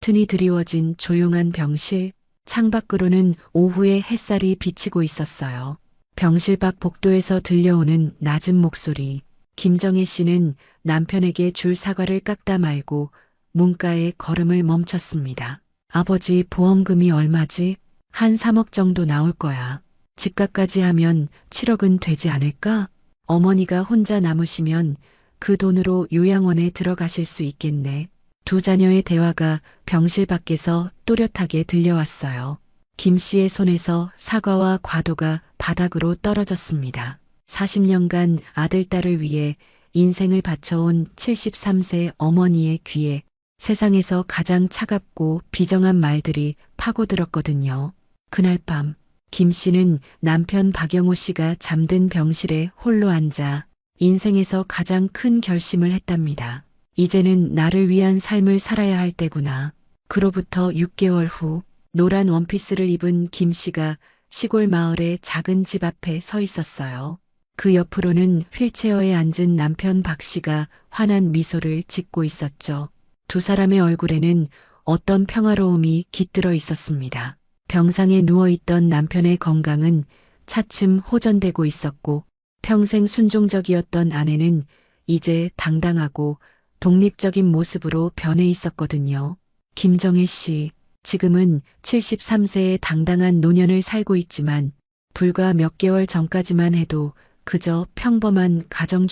튼이 드리워진 조용한 병실, 창밖으로는 오후의 햇살이 비치고 있었어요. 병실 밖 복도에서 들려오는 낮은 목소리. 김정혜 씨는 남편에게 줄 사과를 깎다 말고 문가에 걸음을 멈췄습니다. 아버지 보험금이 얼마지? 한 3억 정도 나올 거야. 집값까지 하면 7억은 되지 않을까? 어머니가 혼자 남으시면 그 돈으로 요양원에 들어가실 수 있겠네. 두 자녀의 대화가 병실 밖에서 또렷하게 들려왔어요. 김 씨의 손에서 사과와 과도가 바닥으로 떨어졌습니다. 40년간 아들, 딸을 위해 인생을 바쳐온 73세 어머니의 귀에 세상에서 가장 차갑고 비정한 말들이 파고들었거든요. 그날 밤, 김 씨는 남편 박영호 씨가 잠든 병실에 홀로 앉아 인생에서 가장 큰 결심을 했답니다. 이제는 나를 위한 삶을 살아야 할 때구나. 그로부터 6개월 후, 노란 원피스를 입은 김 씨가 시골 마을의 작은 집 앞에 서 있었어요. 그 옆으로는 휠체어에 앉은 남편 박 씨가 환한 미소를 짓고 있었죠. 두 사람의 얼굴에는 어떤 평화로움이 깃들어 있었습니다. 병상에 누워있던 남편의 건강은 차츰 호전되고 있었고, 평생 순종적이었던 아내는 이제 당당하고 독립적인 모습으로 변해 있었거든요. 김정혜 씨, 지금은 73세의 당당한 노년을 살고 있지만 불과 몇 개월 전까지만 해도 그저 평범한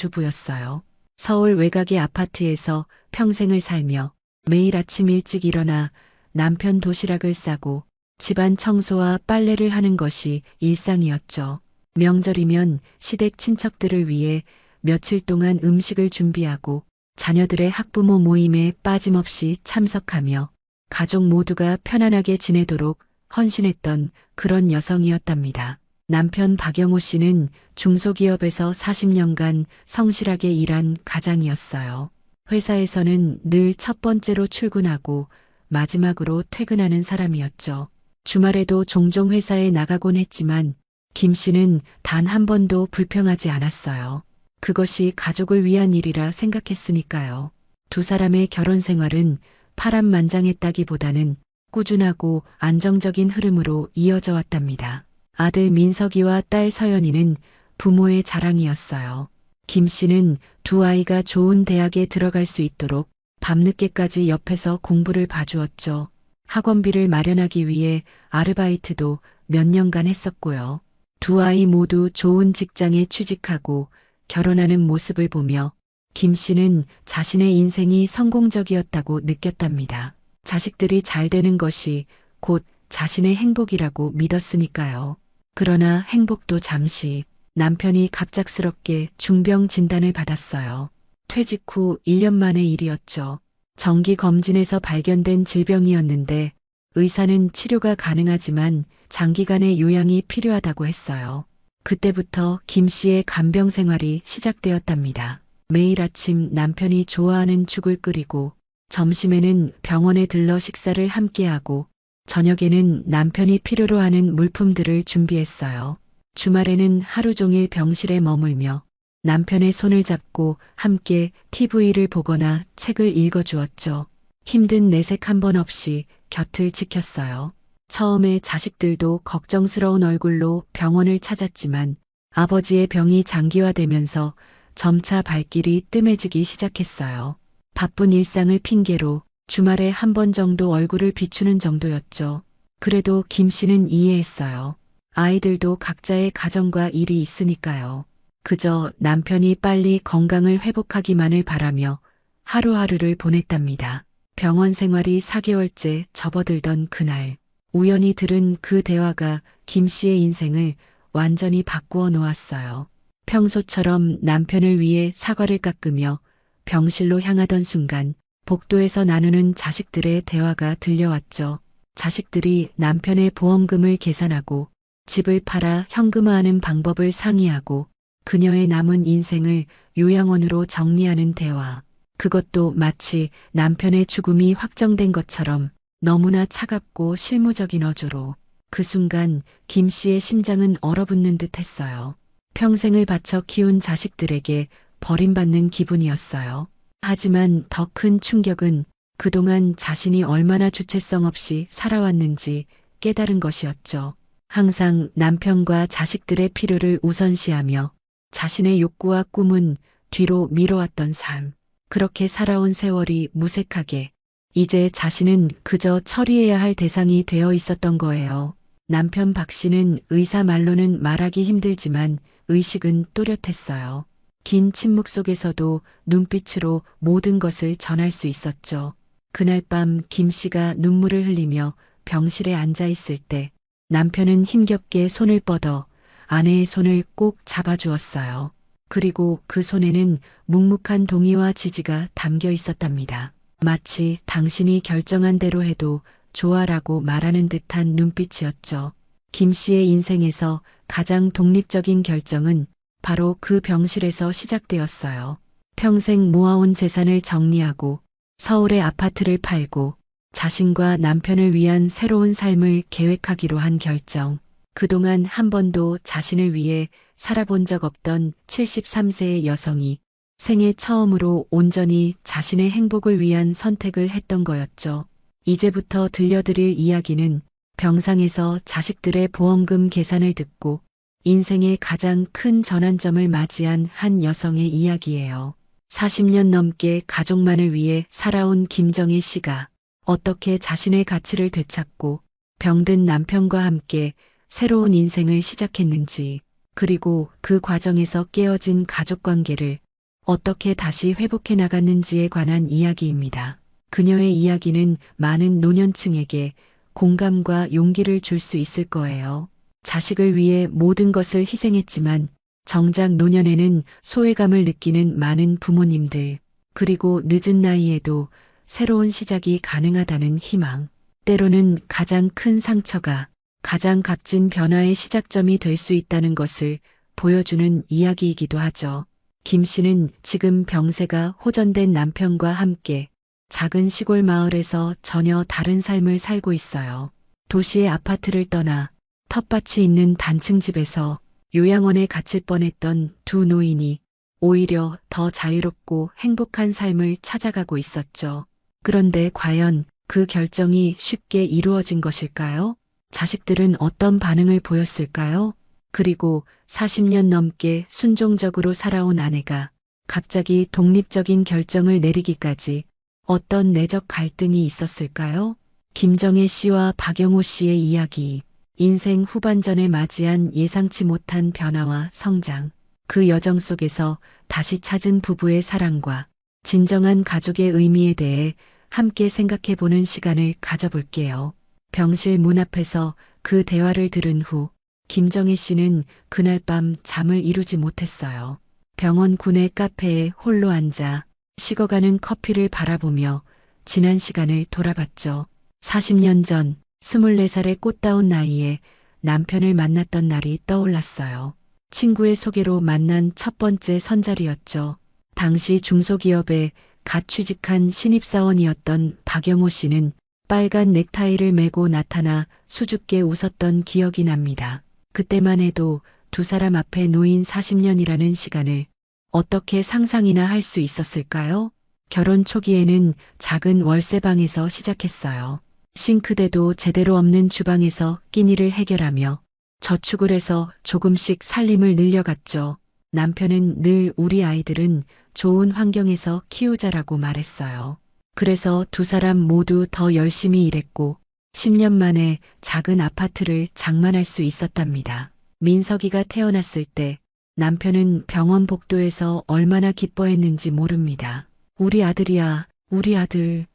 가정주부였어요. 서울 외곽의 아파트에서 평생을 살며 매일 아침 일찍 일어나 남편 도시락을 싸고 집안 청소와 빨래를 하는 것이 일상이었죠. 명절이면 시댁 친척들을 위해 며칠 동안 음식을 준비하고 자녀들의 학부모 모임에 빠짐없이 참석하며 가족 모두가 편안하게 지내도록 헌신했던 그런 여성이었답니다. 남편 박영호 씨는 중소기업에서 40년간 성실하게 일한 가장이었어요. 회사에서는 늘 첫 번째로 출근하고 마지막으로 퇴근하는 사람이었죠. 주말에도 종종 회사에 나가곤 했지만 김 씨는 단 한 번도 불평하지 않았어요. 그것이 가족을 위한 일이라 생각했으니까요. 두 사람의 결혼 생활은 파란만장했다기보다는 꾸준하고 안정적인 흐름으로 이어져 왔답니다. 아들 민석이와 딸 서연이는 부모의 자랑이었어요. 김 씨는 두 아이가 좋은 대학에 들어갈 수 있도록 밤늦게까지 옆에서 공부를 봐주었죠. 학원비를 마련하기 위해 아르바이트도 몇 년간 했었고요. 두 아이 모두 좋은 직장에 취직하고 결혼하는 모습을 보며 김 씨는 자신의 인생이 성공적이었다고 느꼈답니다. 자식들이 잘 되는 것이 곧 자신의 행복이라고 믿었으니까요. 그러나 행복도 잠시. 남편이 갑작스럽게 중병 진단을 받았어요. 퇴직 후 1년 만의 일이었죠. 정기 검진에서 발견된 질병이었는데 의사는 치료가 가능하지만 장기간의 요양이 필요하다고 했어요. 그때부터 김 씨의 간병 생활이 시작되었답니다. 매일 아침 남편이 좋아하는 죽을 끓이고 점심에는 병원에 들러 식사를 함께하고 저녁에는 남편이 필요로 하는 물품들을 준비했어요. 주말에는 하루 종일 병실에 머물며 남편의 손을 잡고 함께 TV를 보거나 책을 읽어주었죠. 힘든 내색 한 번 없이 곁을 지켰어요. 처음에 자식들도 걱정스러운 얼굴로 병원을 찾았지만 아버지의 병이 장기화되면서 점차 발길이 뜸해지기 시작했어요. 바쁜 일상을 핑계로 주말에 한 번 정도 얼굴을 비추는 정도였죠. 그래도 김 씨는 이해했어요. 아이들도 각자의 가정과 일이 있으니까요. 그저 남편이 빨리 건강을 회복하기만을 바라며 하루하루를 보냈답니다. 병원 생활이 4개월째 접어들던 그날, 우연히 들은 그 대화가 김 씨의 인생을 완전히 바꾸어 놓았어요. 평소처럼 남편을 위해 사과를 깎으며 병실로 향하던 순간 복도에서 나누는 자식들의 대화가 들려왔죠. 자식들이 남편의 보험금을 계산하고 집을 팔아 현금화하는 방법을 상의하고 그녀의 남은 인생을 요양원으로 정리하는 대화. 그것도 마치 남편의 죽음이 확정된 것처럼 너무나 차갑고 실무적인 어조로. 그 순간 김 씨의 심장은 얼어붙는 듯 했어요. 평생을 바쳐 키운 자식들에게 버림받는 기분이었어요. 하지만 더 큰 충격은 그동안 자신이 얼마나 주체성 없이 살아왔는지 깨달은 것이었죠. 항상 남편과 자식들의 필요를 우선시하며 자신의 욕구와 꿈은 뒤로 미뤄왔던 삶. 그렇게 살아온 세월이 무색하게 이제 자신은 그저 처리해야 할 대상이 되어 있었던 거예요. 남편 박 씨는 의사 말로는 말하기 힘들지만 의식은 또렷했어요. 긴 침묵 속에서도 눈빛으로 모든 것을 전할 수 있었죠. 그날 밤 김 씨가 눈물을 흘리며 병실에 앉아 있을 때 남편은 힘겹게 손을 뻗어 아내의 손을 꼭 잡아주었어요. 그리고 그 손에는 묵묵한 동의와 지지가 담겨 있었답니다. 마치 당신이 결정한 대로 해도 좋아라고 말하는 듯한 눈빛이었죠. 김 씨의 인생에서 가장 독립적인 결정은 바로 그 병실에서 시작되었어요. 평생 모아온 재산을 정리하고 서울의 아파트를 팔고 자신과 남편을 위한 새로운 삶을 계획하기로 한 결정. 그동안 한 번도 자신을 위해 살아본 적 없던 73세의 여성이 생애 처음으로 온전히 자신의 행복을 위한 선택을 했던 거였죠. 이제부터 들려드릴 이야기는 병상에서 자식들의 보험금 계산을 듣고 인생의 가장 큰 전환점을 맞이한 한 여성의 이야기예요. 40년 넘게 가족만을 위해 살아온 김정희 씨가 어떻게 자신의 가치를 되찾고 병든 남편과 함께 새로운 인생을 시작했는지, 그리고 그 과정에서 깨어진 가족관계를 어떻게 다시 회복해 나갔는지에 관한 이야기입니다. 그녀의 이야기는 많은 노년층에게 공감과 용기를 줄 수 있을 거예요. 자식을 위해 모든 것을 희생했지만 정작 노년에는 소외감을 느끼는 많은 부모님들, 그리고 늦은 나이에도 새로운 시작이 가능하다는 희망. 때로는 가장 큰 상처가 가장 값진 변화의 시작점이 될 수 있다는 것을 보여주는 이야기이기도 하죠. 김 씨는 지금 병세가 호전된 남편과 함께 작은 시골 마을에서 전혀 다른 삶을 살고 있어요. 도시의 아파트를 떠나 텃밭이 있는 단층 집에서 요양원에 갇힐 뻔했던 두 노인이 오히려 더 자유롭고 행복한 삶을 찾아가고 있었죠. 그런데 과연 그 결정이 쉽게 이루어진 것일까요? 자식들은 어떤 반응을 보였을까요? 그리고 40년 넘게 순종적으로 살아온 아내가 갑자기 독립적인 결정을 내리기까지 어떤 내적 갈등이 있었을까요? 김정혜 씨와 박영호 씨의 이야기, 인생 후반전에 맞이한 예상치 못한 변화와 성장, 그 여정 속에서 다시 찾은 부부의 사랑과 진정한 가족의 의미에 대해 함께 생각해 보는 시간을 가져볼게요. 병실 문 앞에서 그 대화를 들은 후 김정혜 씨는 그날 밤 잠을 이루지 못했어요. 병원 구내 카페에 홀로 앉아 식어가는 커피를 바라보며 지난 시간을 돌아봤죠. 40년 전 24살의 꽃다운 나이에 남편을 만났던 날이 떠올랐어요. 친구의 소개로 만난 첫 번째 선자리였죠. 당시 중소기업에 갓 취직한 신입사원이었던 박영호 씨는 빨간 넥타이를 메고 나타나 수줍게 웃었던 기억이 납니다. 그때만 해도 두 사람 앞에 놓인 40년이라는 시간을 어떻게 상상이나 할 수 있었을까요? 결혼 초기에는 작은 월세방에서 시작했어요. 싱크대도 제대로 없는 주방에서 끼니를 해결하며 저축을 해서 조금씩 살림을 늘려갔죠. 남편은 늘 우리 아이들은 좋은 환경에서 키우자라고 말했어요. 그래서 두 사람 모두 더 열심히 일했고 10년 만에 작은 아파트를 장만할 수 있었답니다. 민석이가 태어났을 때 남편은 병원 복도에서 얼마나 기뻐했는지 모릅니다. 우리 아들이야, 우리 아들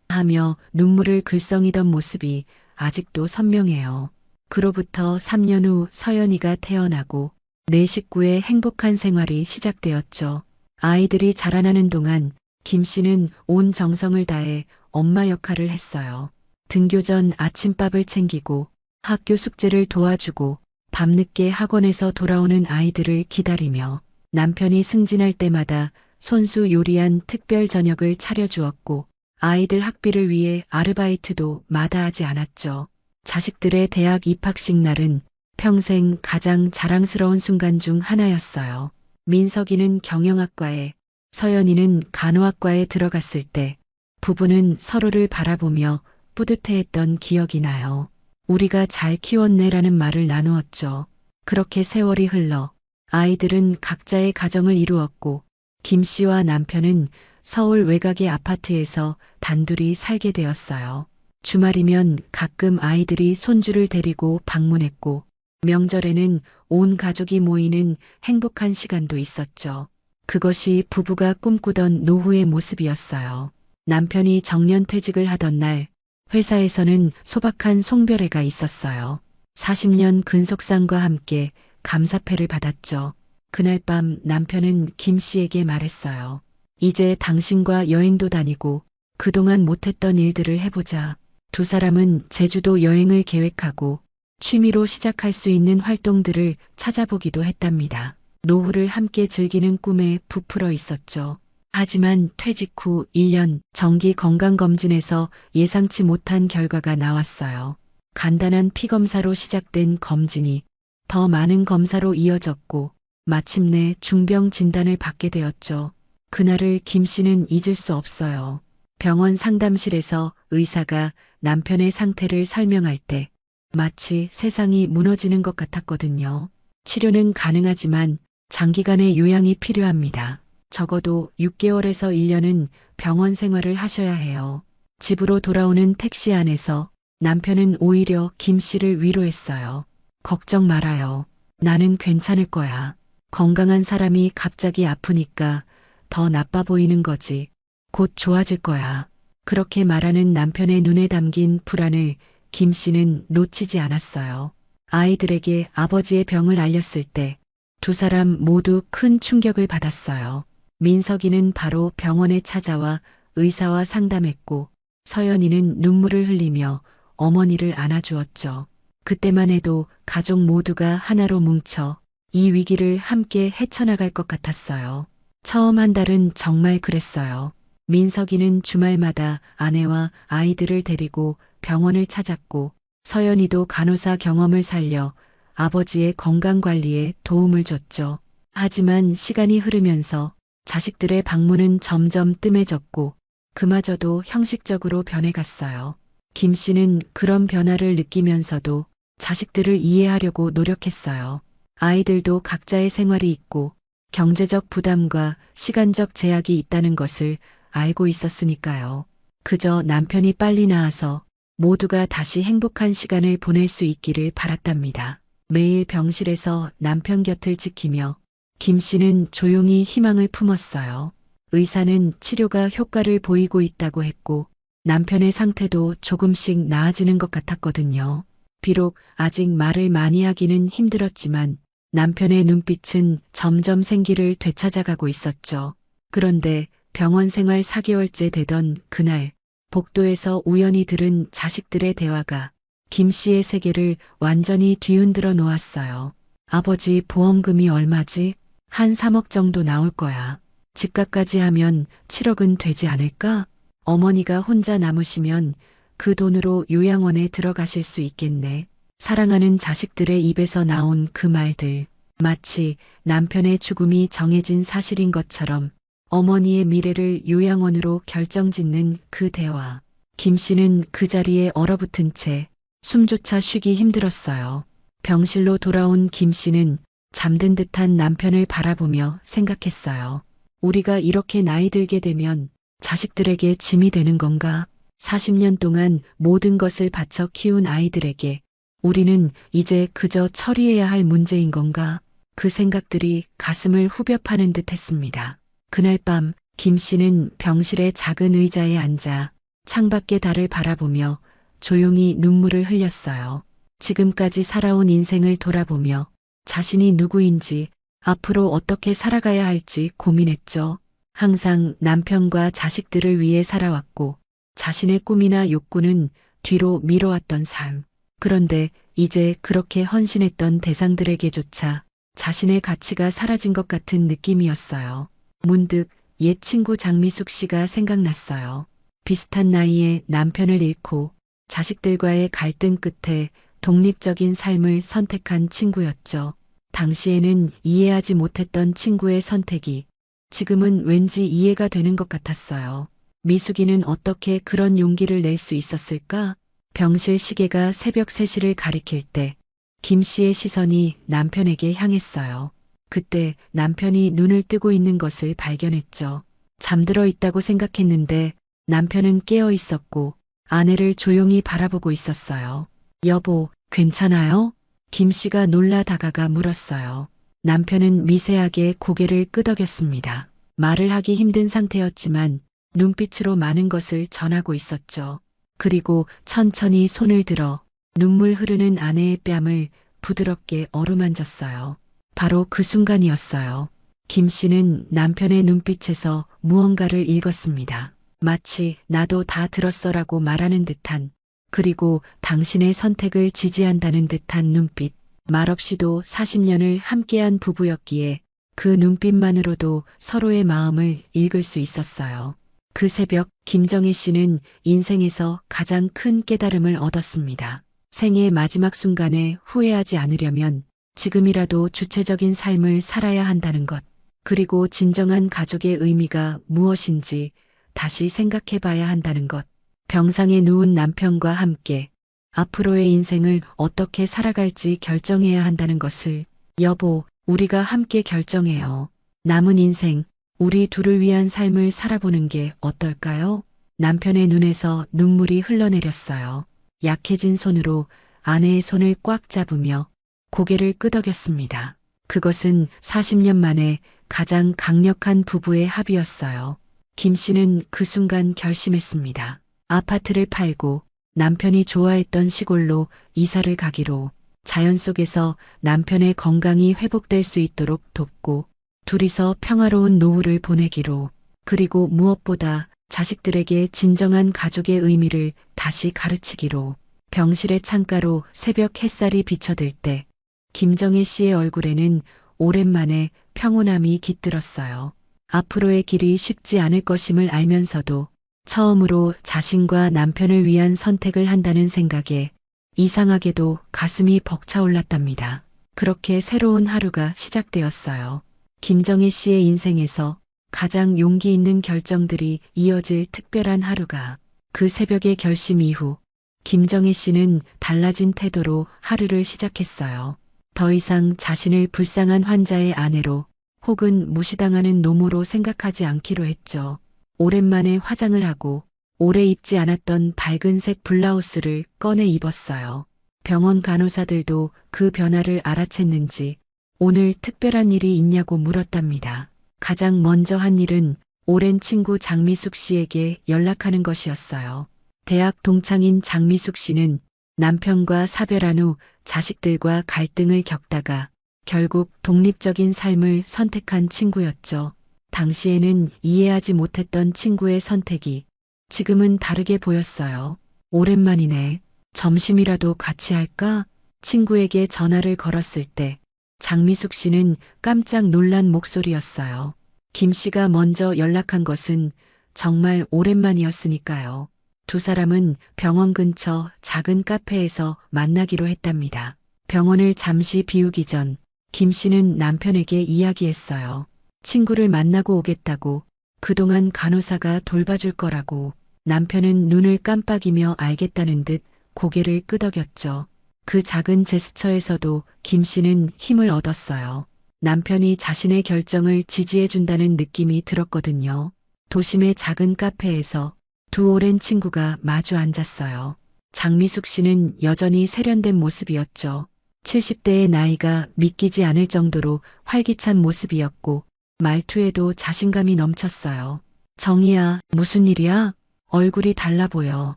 하며 눈물을 글썽이던 모습이 아직도 선명해요. 그로부터 3년 후 서연이가 태어나고 내 식구의 행복한 생활이 시작되었죠. 아이들이 자라나는 동안 김 씨는 온 정성을 다해 엄마 역할을 했어요. 등교 전 아침밥을 챙기고 학교 숙제를 도와주고 밤늦게 학원에서 돌아오는 아이들을 기다리며 남편이 승진할 때마다 손수 요리한 특별 저녁을 차려주었고 아이들 학비를 위해 아르바이트도 마다하지 않았죠. 자식들의 대학 입학식 날은 평생 가장 자랑스러운 순간 중 하나였어요. 민석이는 경영학과에, 서연이는 간호학과에 들어갔을 때 부부는 서로를 바라보며 뿌듯해했던 기억이 나요. 우리가 잘 키웠네라는 말을 나누었죠. 그렇게 세월이 흘러 아이들은 각자의 가정을 이루었고 김 씨와 남편은 서울 외곽의 아파트에서 단둘이 살게 되었어요. 주말이면 가끔 아이들이 손주를 데리고 방문했고 명절에는 온 가족이 모이는 행복한 시간도 있었죠. 그것이 부부가 꿈꾸던 노후의 모습이었어요. 남편이 정년퇴직을 하던 날 회사에서는 소박한 송별회가 있었어요. 40년 근속상과 함께 감사패를 받았죠. 그날 밤 남편은 김 씨에게 말했어요. 이제 당신과 여행도 다니고 그동안 못했던 일들을 해보자. 두 사람은 제주도 여행을 계획하고 취미로 시작할 수 있는 활동들을 찾아보기도 했답니다. 노후를 함께 즐기는 꿈에 부풀어 있었죠. 하지만 퇴직 후 1년 정기 건강검진에서 예상치 못한 결과가 나왔어요. 간단한 피검사로 시작된 검진이 더 많은 검사로 이어졌고 마침내 중병 진단을 받게 되었죠. 그날을 김 씨는 잊을 수 없어요. 병원 상담실에서 의사가 남편의 상태를 설명할 때 마치 세상이 무너지는 것 같았거든요. 치료는 가능하지만 장기간의 요양이 필요합니다. 적어도 6개월에서 1년은 병원 생활을 하셔야 해요. 집으로 돌아오는 택시 안에서 남편은 오히려 김 씨를 위로했어요. 걱정 말아요. 나는 괜찮을 거야. 건강한 사람이 갑자기 아프니까 더 나빠 보이는 거지. 곧 좋아질 거야. 그렇게 말하는 남편의 눈에 담긴 불안을 김 씨는 놓치지 않았어요. 아이들에게 아버지의 병을 알렸을 때 두 사람 모두 큰 충격을 받았어요. 민석이는 바로 병원에 찾아와 의사와 상담했고 서연이는 눈물을 흘리며 어머니를 안아주었죠. 그때만 해도 가족 모두가 하나로 뭉쳐 이 위기를 함께 헤쳐나갈 것 같았어요. 처음 한 달은 정말 그랬어요. 민석이는 주말마다 아내와 아이들을 데리고 병원을 찾았고 서연이도 간호사 경험을 살려 아버지의 건강관리에 도움을 줬죠. 하지만 시간이 흐르면서 자식들의 방문은 점점 뜸해졌고 그마저도 형식적으로 변해갔어요. 김 씨는 그런 변화를 느끼면서도 자식들을 이해하려고 노력했어요. 아이들도 각자의 생활이 있고 경제적 부담과 시간적 제약이 있다는 것을 알고 있었으니까요. 그저 남편이 빨리 나아서 모두가 다시 행복한 시간을 보낼 수 있기를 바랐답니다. 매일 병실에서 남편 곁을 지키며 김 씨는 조용히 희망을 품었어요. 의사는 치료가 효과를 보이고 있다고 했고 남편의 상태도 조금씩 나아지는 것 같았거든요. 비록 아직 말을 많이 하기는 힘들었지만 남편의 눈빛은 점점 생기를 되찾아가고 있었죠. 그런데 병원 생활 4개월째 되던 그날 복도에서 우연히 들은 자식들의 대화가 김 씨의 세계를 완전히 뒤흔들어 놓았어요. 아버지 보험금이 얼마지? 한 3억 정도 나올 거야. 집값까지 하면 7억은 되지 않을까? 어머니가 혼자 남으시면 그 돈으로 요양원에 들어가실 수 있겠네. 사랑하는 자식들의 입에서 나온 그 말들. 마치 남편의 죽음이 정해진 사실인 것처럼 어머니의 미래를 요양원으로 결정짓는 그 대화. 김 씨는 그 자리에 얼어붙은 채 숨조차 쉬기 힘들었어요. 병실로 돌아온 김 씨는 잠든 듯한 남편을 바라보며 생각했어요. 우리가 이렇게 나이 들게 되면 자식들에게 짐이 되는 건가? 40년 동안 모든 것을 바쳐 키운 아이들에게 우리는 이제 그저 처리해야 할 문제인 건가? 그 생각들이 가슴을 후벼 파는 듯 했습니다. 그날 밤 김 씨는 병실의 작은 의자에 앉아 창밖의 달을 바라보며 조용히 눈물을 흘렸어요. 지금까지 살아온 인생을 돌아보며 자신이 누구인지 앞으로 어떻게 살아가야 할지 고민했죠. 항상 남편과 자식들을 위해 살아왔고 자신의 꿈이나 욕구는 뒤로 미뤄왔던 삶. 그런데 이제 그렇게 헌신했던 대상들에게조차 자신의 가치가 사라진 것 같은 느낌이었어요. 문득 옛 친구 장미숙 씨가 생각났어요. 비슷한 나이에 남편을 잃고 자식들과의 갈등 끝에 독립적인 삶을 선택한 친구였죠. 당시에는 이해하지 못했던 친구의 선택이 지금은 왠지 이해가 되는 것 같았어요. 미숙이는 어떻게 그런 용기를 낼 수 있었을까? 병실 시계가 새벽 3시를 가리킬 때 김 씨의 시선이 남편에게 향했어요. 그때 남편이 눈을 뜨고 있는 것을 발견했죠. 잠들어 있다고 생각했는데 남편은 깨어 있었고 아내를 조용히 바라보고 있었어요. 여보, 괜찮아요? 김 씨가 놀라 다가가 물었어요. 남편은 미세하게 고개를 끄덕였습니다. 말을 하기 힘든 상태였지만 눈빛으로 많은 것을 전하고 있었죠. 그리고 천천히 손을 들어 눈물 흐르는 아내의 뺨을 부드럽게 어루만졌어요. 바로 그 순간이었어요. 김 씨는 남편의 눈빛에서 무언가를 읽었습니다. 마치 나도 다 들었어라고 말하는 듯한, 그리고 당신의 선택을 지지한다는 듯한 눈빛. 말없이도 40년을 함께한 부부였기에 그 눈빛만으로도 서로의 마음을 읽을 수 있었어요. 그 새벽 김정혜 씨는 인생에서 가장 큰 깨달음을 얻었습니다. 생의 마지막 순간에 후회하지 않으려면 지금이라도 주체적인 삶을 살아야 한다는 것, 그리고 진정한 가족의 의미가 무엇인지 다시 생각해 봐야 한다는 것, 병상에 누운 남편과 함께 앞으로의 인생을 어떻게 살아갈지 결정해야 한다는 것을. 여보, 우리가 함께 결정해요. 남은 인생, 우리 둘을 위한 삶을 살아보는 게 어떨까요? 남편의 눈에서 눈물이 흘러내렸어요. 약해진 손으로 아내의 손을 꽉 잡으며 고개를 끄덕였습니다. 그것은 40년 만에 가장 강력한 부부의 합의였어요. 김 씨는 그 순간 결심했습니다. 아파트를 팔고 남편이 좋아했던 시골로 이사를 가기로, 자연 속에서 남편의 건강이 회복될 수 있도록 돕고 둘이서 평화로운 노후를 보내기로, 그리고 무엇보다 자식들에게 진정한 가족의 의미를 다시 가르치기로. 병실의 창가로 새벽 햇살이 비쳐들 때 김정혜 씨의 얼굴에는 오랜만에 평온함이 깃들었어요. 앞으로의 길이 쉽지 않을 것임을 알면서도 처음으로 자신과 남편을 위한 선택을 한다는 생각에 이상하게도 가슴이 벅차올랐답니다. 그렇게 새로운 하루가 시작되었어요. 김정혜 씨의 인생에서 가장 용기 있는 결정들이 이어질 특별한 하루가. 그 새벽의 결심 이후 김정혜 씨는 달라진 태도로 하루를 시작했어요. 더 이상 자신을 불쌍한 환자의 아내로 혹은 무시당하는 노모로 생각하지 않기로 했죠. 오랜만에 화장을 하고 오래 입지 않았던 밝은색 블라우스를 꺼내 입었어요. 병원 간호사들도 그 변화를 알아챘는지 오늘 특별한 일이 있냐고 물었답니다. 가장 먼저 한 일은 오랜 친구 장미숙 씨에게 연락하는 것이었어요. 대학 동창인 장미숙 씨는 남편과 사별한 후 자식들과 갈등을 겪다가 결국 독립적인 삶을 선택한 친구였죠. 당시에는 이해하지 못했던 친구의 선택이 지금은 다르게 보였어요. 오랜만이네. 점심이라도 같이 할까? 친구에게 전화를 걸었을 때 장미숙 씨는 깜짝 놀란 목소리였어요. 김 씨가 먼저 연락한 것은 정말 오랜만이었으니까요. 두 사람은 병원 근처 작은 카페에서 만나기로 했답니다. 병원을 잠시 비우기 전 김 씨는 남편에게 이야기했어요. 친구를 만나고 오겠다고, 그동안 간호사가 돌봐줄 거라고. 남편은 눈을 깜빡이며 알겠다는 듯 고개를 끄덕였죠. 그 작은 제스처에서도 김 씨는 힘을 얻었어요. 남편이 자신의 결정을 지지해준다는 느낌이 들었거든요. 도심의 작은 카페에서 두 오랜 친구가 마주 앉았어요. 장미숙 씨는 여전히 세련된 모습이었죠. 70대의 나이가 믿기지 않을 정도로 활기찬 모습이었고 말투에도 자신감이 넘쳤어요. 정희야, 무슨 일이야? 얼굴이 달라 보여.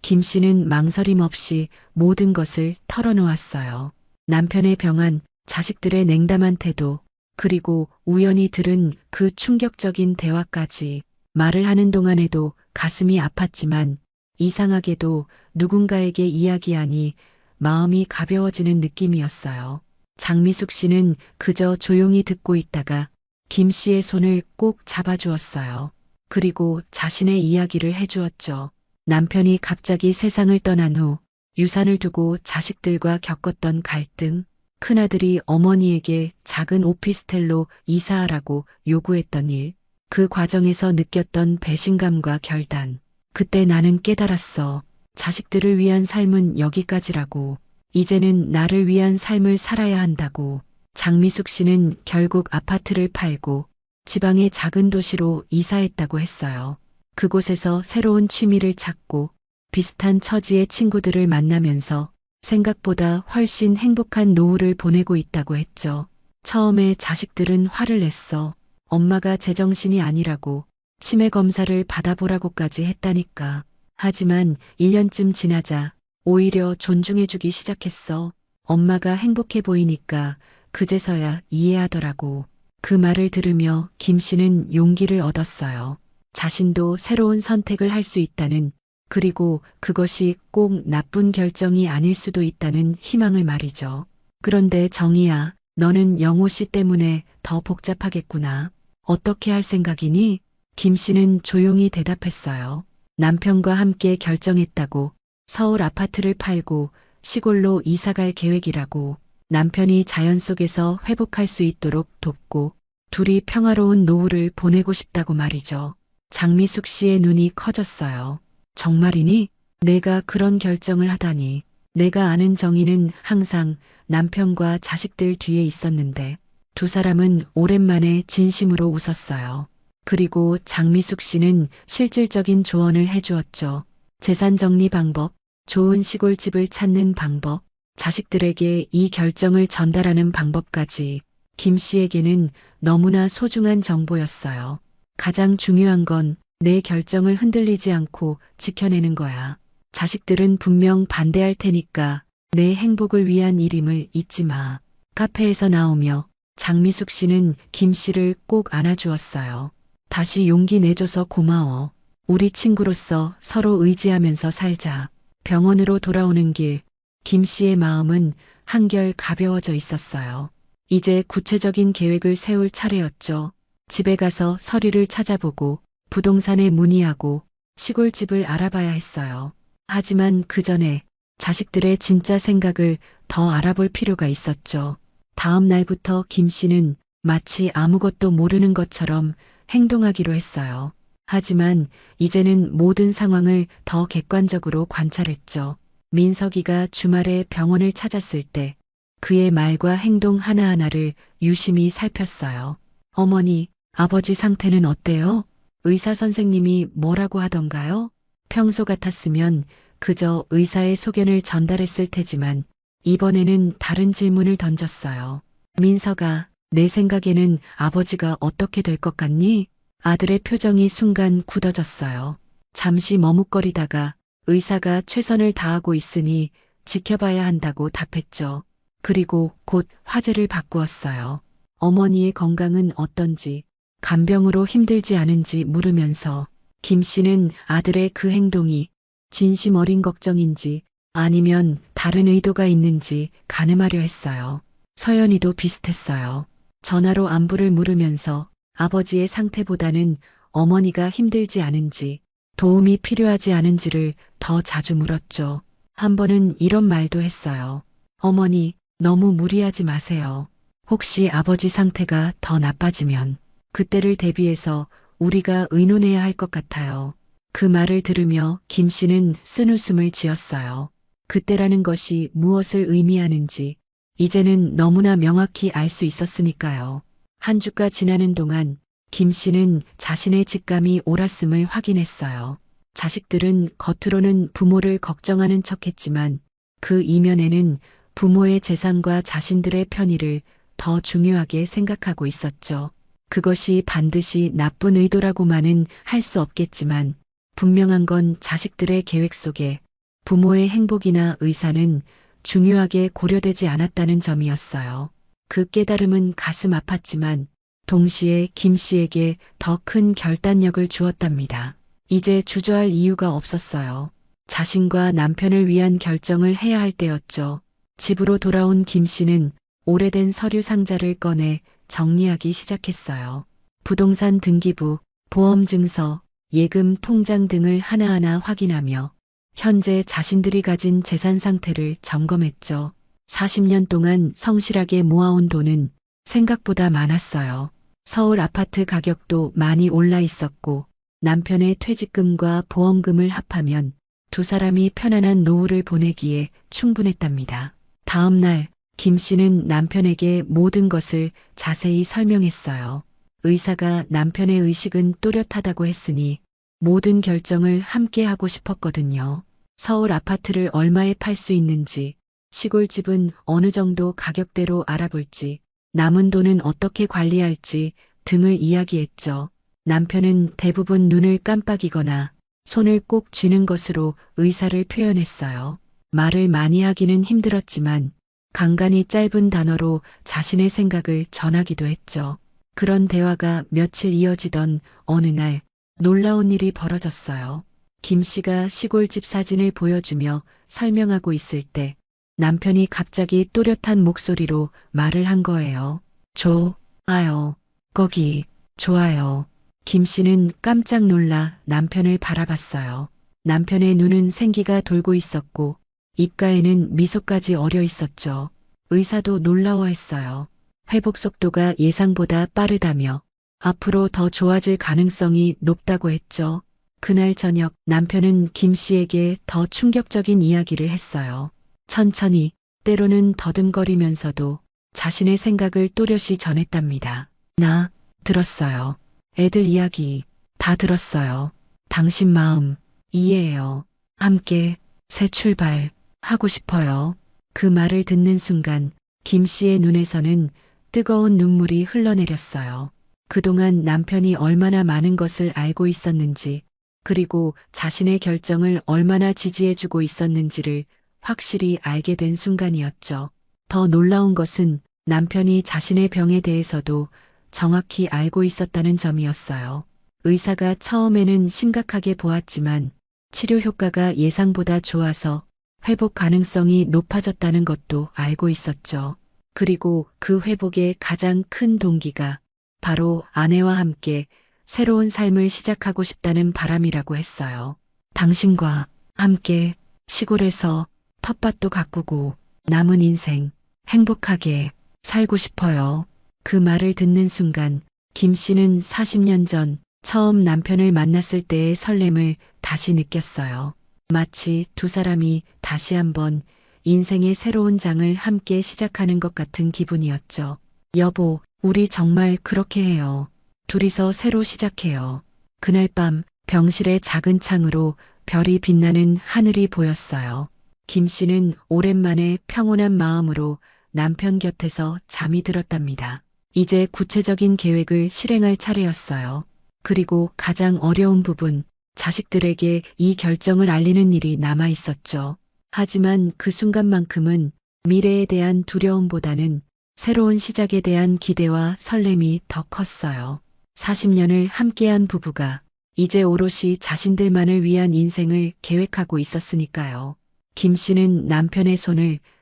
김 씨는 망설임 없이 모든 것을 털어놓았어요. 남편의 병환, 자식들의 냉담한 태도, 그리고 우연히 들은 그 충격적인 대화까지. 말을 하는 동안에도 가슴이 아팠지만 이상하게도 누군가에게 이야기하니 마음이 가벼워지는 느낌이었어요. 장미숙 씨는 그저 조용히 듣고 있다가 김 씨의 손을 꼭 잡아주었어요. 그리고 자신의 이야기를 해주었죠. 남편이 갑자기 세상을 떠난 후 유산을 두고 자식들과 겪었던 갈등, 큰아들이 어머니에게 작은 오피스텔로 이사하라고 요구했던 일, 그 과정에서 느꼈던 배신감과 결단. 그때 나는 깨달았어. 자식들을 위한 삶은 여기까지라고. 이제는 나를 위한 삶을 살아야 한다고. 장미숙 씨는 결국 아파트를 팔고 지방의 작은 도시로 이사했다고 했어요. 그곳에서 새로운 취미를 찾고 비슷한 처지의 친구들을 만나면서 생각보다 훨씬 행복한 노후를 보내고 있다고 했죠. 처음에 자식들은 화를 냈어. 엄마가 제정신이 아니라고 치매 검사를 받아보라고까지 했다니까. 하지만 1년쯤 지나자 오히려 존중해주기 시작했어. 엄마가 행복해 보이니까 그제서야 이해하더라고. 그 말을 들으며 김 씨는 용기를 얻었어요. 자신도 새로운 선택을 할 수 있다는, 그리고 그것이 꼭 나쁜 결정이 아닐 수도 있다는 희망을 말이죠. 그런데 정희야, 너는 영호 씨 때문에 더 복잡하겠구나. 어떻게 할 생각이니? 김 씨는 조용히 대답했어요. 남편과 함께 결정했다고. 서울 아파트를 팔고 시골로 이사갈 계획이라고. 남편이 자연 속에서 회복할 수 있도록 돕고 둘이 평화로운 노후를 보내고 싶다고 말이죠. 장미숙 씨의 눈이 커졌어요. 정말이니? 내가 그런 결정을 하다니. 내가 아는 정희는 항상 남편과 자식들 뒤에 있었는데. 두 사람은 오랜만에 진심으로 웃었어요. 그리고 장미숙 씨는 실질적인 조언을 해주었죠. 재산 정리 방법, 좋은 시골집을 찾는 방법, 자식들에게 이 결정을 전달하는 방법까지. 김 씨에게는 너무나 소중한 정보였어요. 가장 중요한 건 내 결정을 흔들리지 않고 지켜내는 거야. 자식들은 분명 반대할 테니까 내 행복을 위한 일임을 잊지 마. 카페에서 나오며 장미숙 씨는 김 씨를 꼭 안아주었어요. 다시 용기 내줘서 고마워. 우리 친구로서 서로 의지하면서 살자. 병원으로 돌아오는 길, 김 씨의 마음은 한결 가벼워져 있었어요. 이제 구체적인 계획을 세울 차례였죠. 집에 가서 서류를 찾아보고 부동산에 문의하고 시골집을 알아봐야 했어요. 하지만 그 전에 자식들의 진짜 생각을 더 알아볼 필요가 있었죠. 다음 날부터 김 씨는 마치 아무것도 모르는 것처럼 행동하기로 했어요. 하지만 이제는 모든 상황을 더 객관적으로 관찰했죠. 민석이가 주말에 병원을 찾았을 때 그의 말과 행동 하나하나를 유심히 살폈어요. 어머니, 아버지 상태는 어때요? 의사 선생님이 뭐라고 하던가요? 평소 같았으면 그저 의사의 소견을 전달했을 테지만 이번에는 다른 질문을 던졌어요. 민석아, 내 생각에는 아버지가 어떻게 될 것 같니? 아들의 표정이 순간 굳어졌어요. 잠시 머뭇거리다가 의사가 최선을 다하고 있으니 지켜봐야 한다고 답했죠. 그리고 곧 화제를 바꾸었어요. 어머니의 건강은 어떤지, 간병으로 힘들지 않은지 물으면서 김 씨는 아들의 그 행동이 진심 어린 걱정인지 아니면 다른 의도가 있는지 가늠하려 했어요. 서연이도 비슷했어요. 전화로 안부를 물으면서 아버지의 상태보다는 어머니가 힘들지 않은지, 도움이 필요하지 않은지를 더 자주 물었죠. 한 번은 이런 말도 했어요. 어머니, 너무 무리하지 마세요. 혹시 아버지 상태가 더 나빠지면 그때를 대비해서 우리가 의논해야 할 것 같아요. 그 말을 들으며 김 씨는 쓴웃음을 지었어요. 그때라는 것이 무엇을 의미하는지 이제는 너무나 명확히 알 수 있었으니까요. 한 주가 지나는 동안 김 씨는 자신의 직감이 옳았음을 확인했어요. 자식들은 겉으로는 부모를 걱정하는 척했지만 그 이면에는 부모의 재산과 자신들의 편의를 더 중요하게 생각하고 있었죠. 그것이 반드시 나쁜 의도라고만은 할 수 없겠지만 분명한 건 자식들의 계획 속에 부모의 행복이나 의사는 중요하게 고려되지 않았다는 점이었어요. 그 깨달음은 가슴 아팠지만 동시에 김 씨에게 더 큰 결단력을 주었답니다. 이제 주저할 이유가 없었어요. 자신과 남편을 위한 결정을 해야 할 때였죠. 집으로 돌아온 김 씨는 오래된 서류 상자를 꺼내 정리하기 시작했어요. 부동산 등기부, 보험증서, 예금 통장 등을 하나하나 확인하며 현재 자신들이 가진 재산 상태를 점검했죠. 40년 동안 성실하게 모아온 돈은 생각보다 많았어요. 서울 아파트 가격도 많이 올라 있었고 남편의 퇴직금과 보험금을 합하면 두 사람이 편안한 노후를 보내기에 충분했답니다. 다음 날 김 씨는 남편에게 모든 것을 자세히 설명했어요. 의사가 남편의 의식은 또렷하다고 했으니 모든 결정을 함께 하고 싶었거든요. 서울 아파트를 얼마에 팔 수 있는지, 시골집은 어느 정도 가격대로 알아볼지, 남은 돈은 어떻게 관리할지 등을 이야기했죠. 남편은 대부분 눈을 깜빡이거나 손을 꼭 쥐는 것으로 의사를 표현했어요. 말을 많이 하기는 힘들었지만 간간이 짧은 단어로 자신의 생각을 전하기도 했죠. 그런 대화가 며칠 이어지던 어느 날 놀라운 일이 벌어졌어요. 김 씨가 시골집 사진을 보여주며 설명하고 있을 때 남편이 갑자기 또렷한 목소리로 말을 한 거예요. 좋아요. 거기 좋아요. 김 씨는 깜짝 놀라 남편을 바라봤어요. 남편의 눈은 생기가 돌고 있었고 입가에는 미소까지 어려 있었죠. 의사도 놀라워했어요. 회복 속도가 예상보다 빠르다며 앞으로 더 좋아질 가능성이 높다고 했죠. 그날 저녁 남편은 김 씨에게 더 충격적인 이야기를 했어요. 천천히, 때로는 더듬거리면서도 자신의 생각을 또렷이 전했답니다. 나 들었어요. 애들 이야기 다 들었어요. 당신 마음 이해해요. 함께 새 출발 하고 싶어요. 그 말을 듣는 순간 김 씨의 눈에서는 뜨거운 눈물이 흘러내렸어요. 그동안 남편이 얼마나 많은 것을 알고 있었는지, 그리고 자신의 결정을 얼마나 지지해주고 있었는지를 확실히 알게 된 순간이었죠. 더 놀라운 것은 남편이 자신의 병에 대해서도 정확히 알고 있었다는 점이었어요. 의사가 처음에는 심각하게 보았지만 치료 효과가 예상보다 좋아서 회복 가능성이 높아졌다는 것도 알고 있었죠. 그리고 그 회복의 가장 큰 동기가 바로 아내와 함께 새로운 삶을 시작하고 싶다는 바람이라고 했어요. 당신과 함께 시골에서 텃밭도 가꾸고 남은 인생 행복하게 살고 싶어요. 그 말을 듣는 순간 김 씨는 40년 전 처음 남편을 만났을 때의 설렘을 다시 느꼈어요. 마치 두 사람이 다시 한번 인생의 새로운 장을 함께 시작하는 것 같은 기분이었죠. 여보, 우리 정말 그렇게 해요. 둘이서 새로 시작해요. 그날 밤 병실의 작은 창으로 별이 빛나는 하늘이 보였어요. 김 씨는 오랜만에 평온한 마음으로 남편 곁에서 잠이 들었답니다. 이제 구체적인 계획을 실행할 차례였어요. 그리고 가장 어려운 부분, 자식들에게 이 결정을 알리는 일이 남아 있었죠. 하지만 그 순간만큼은 미래에 대한 두려움보다는 새로운 시작에 대한 기대와 설렘이 더 컸어요. 40년을 함께한 부부가 이제 오롯이 자신들만을 위한 인생을 계획하고 있었으니까요. 김 씨는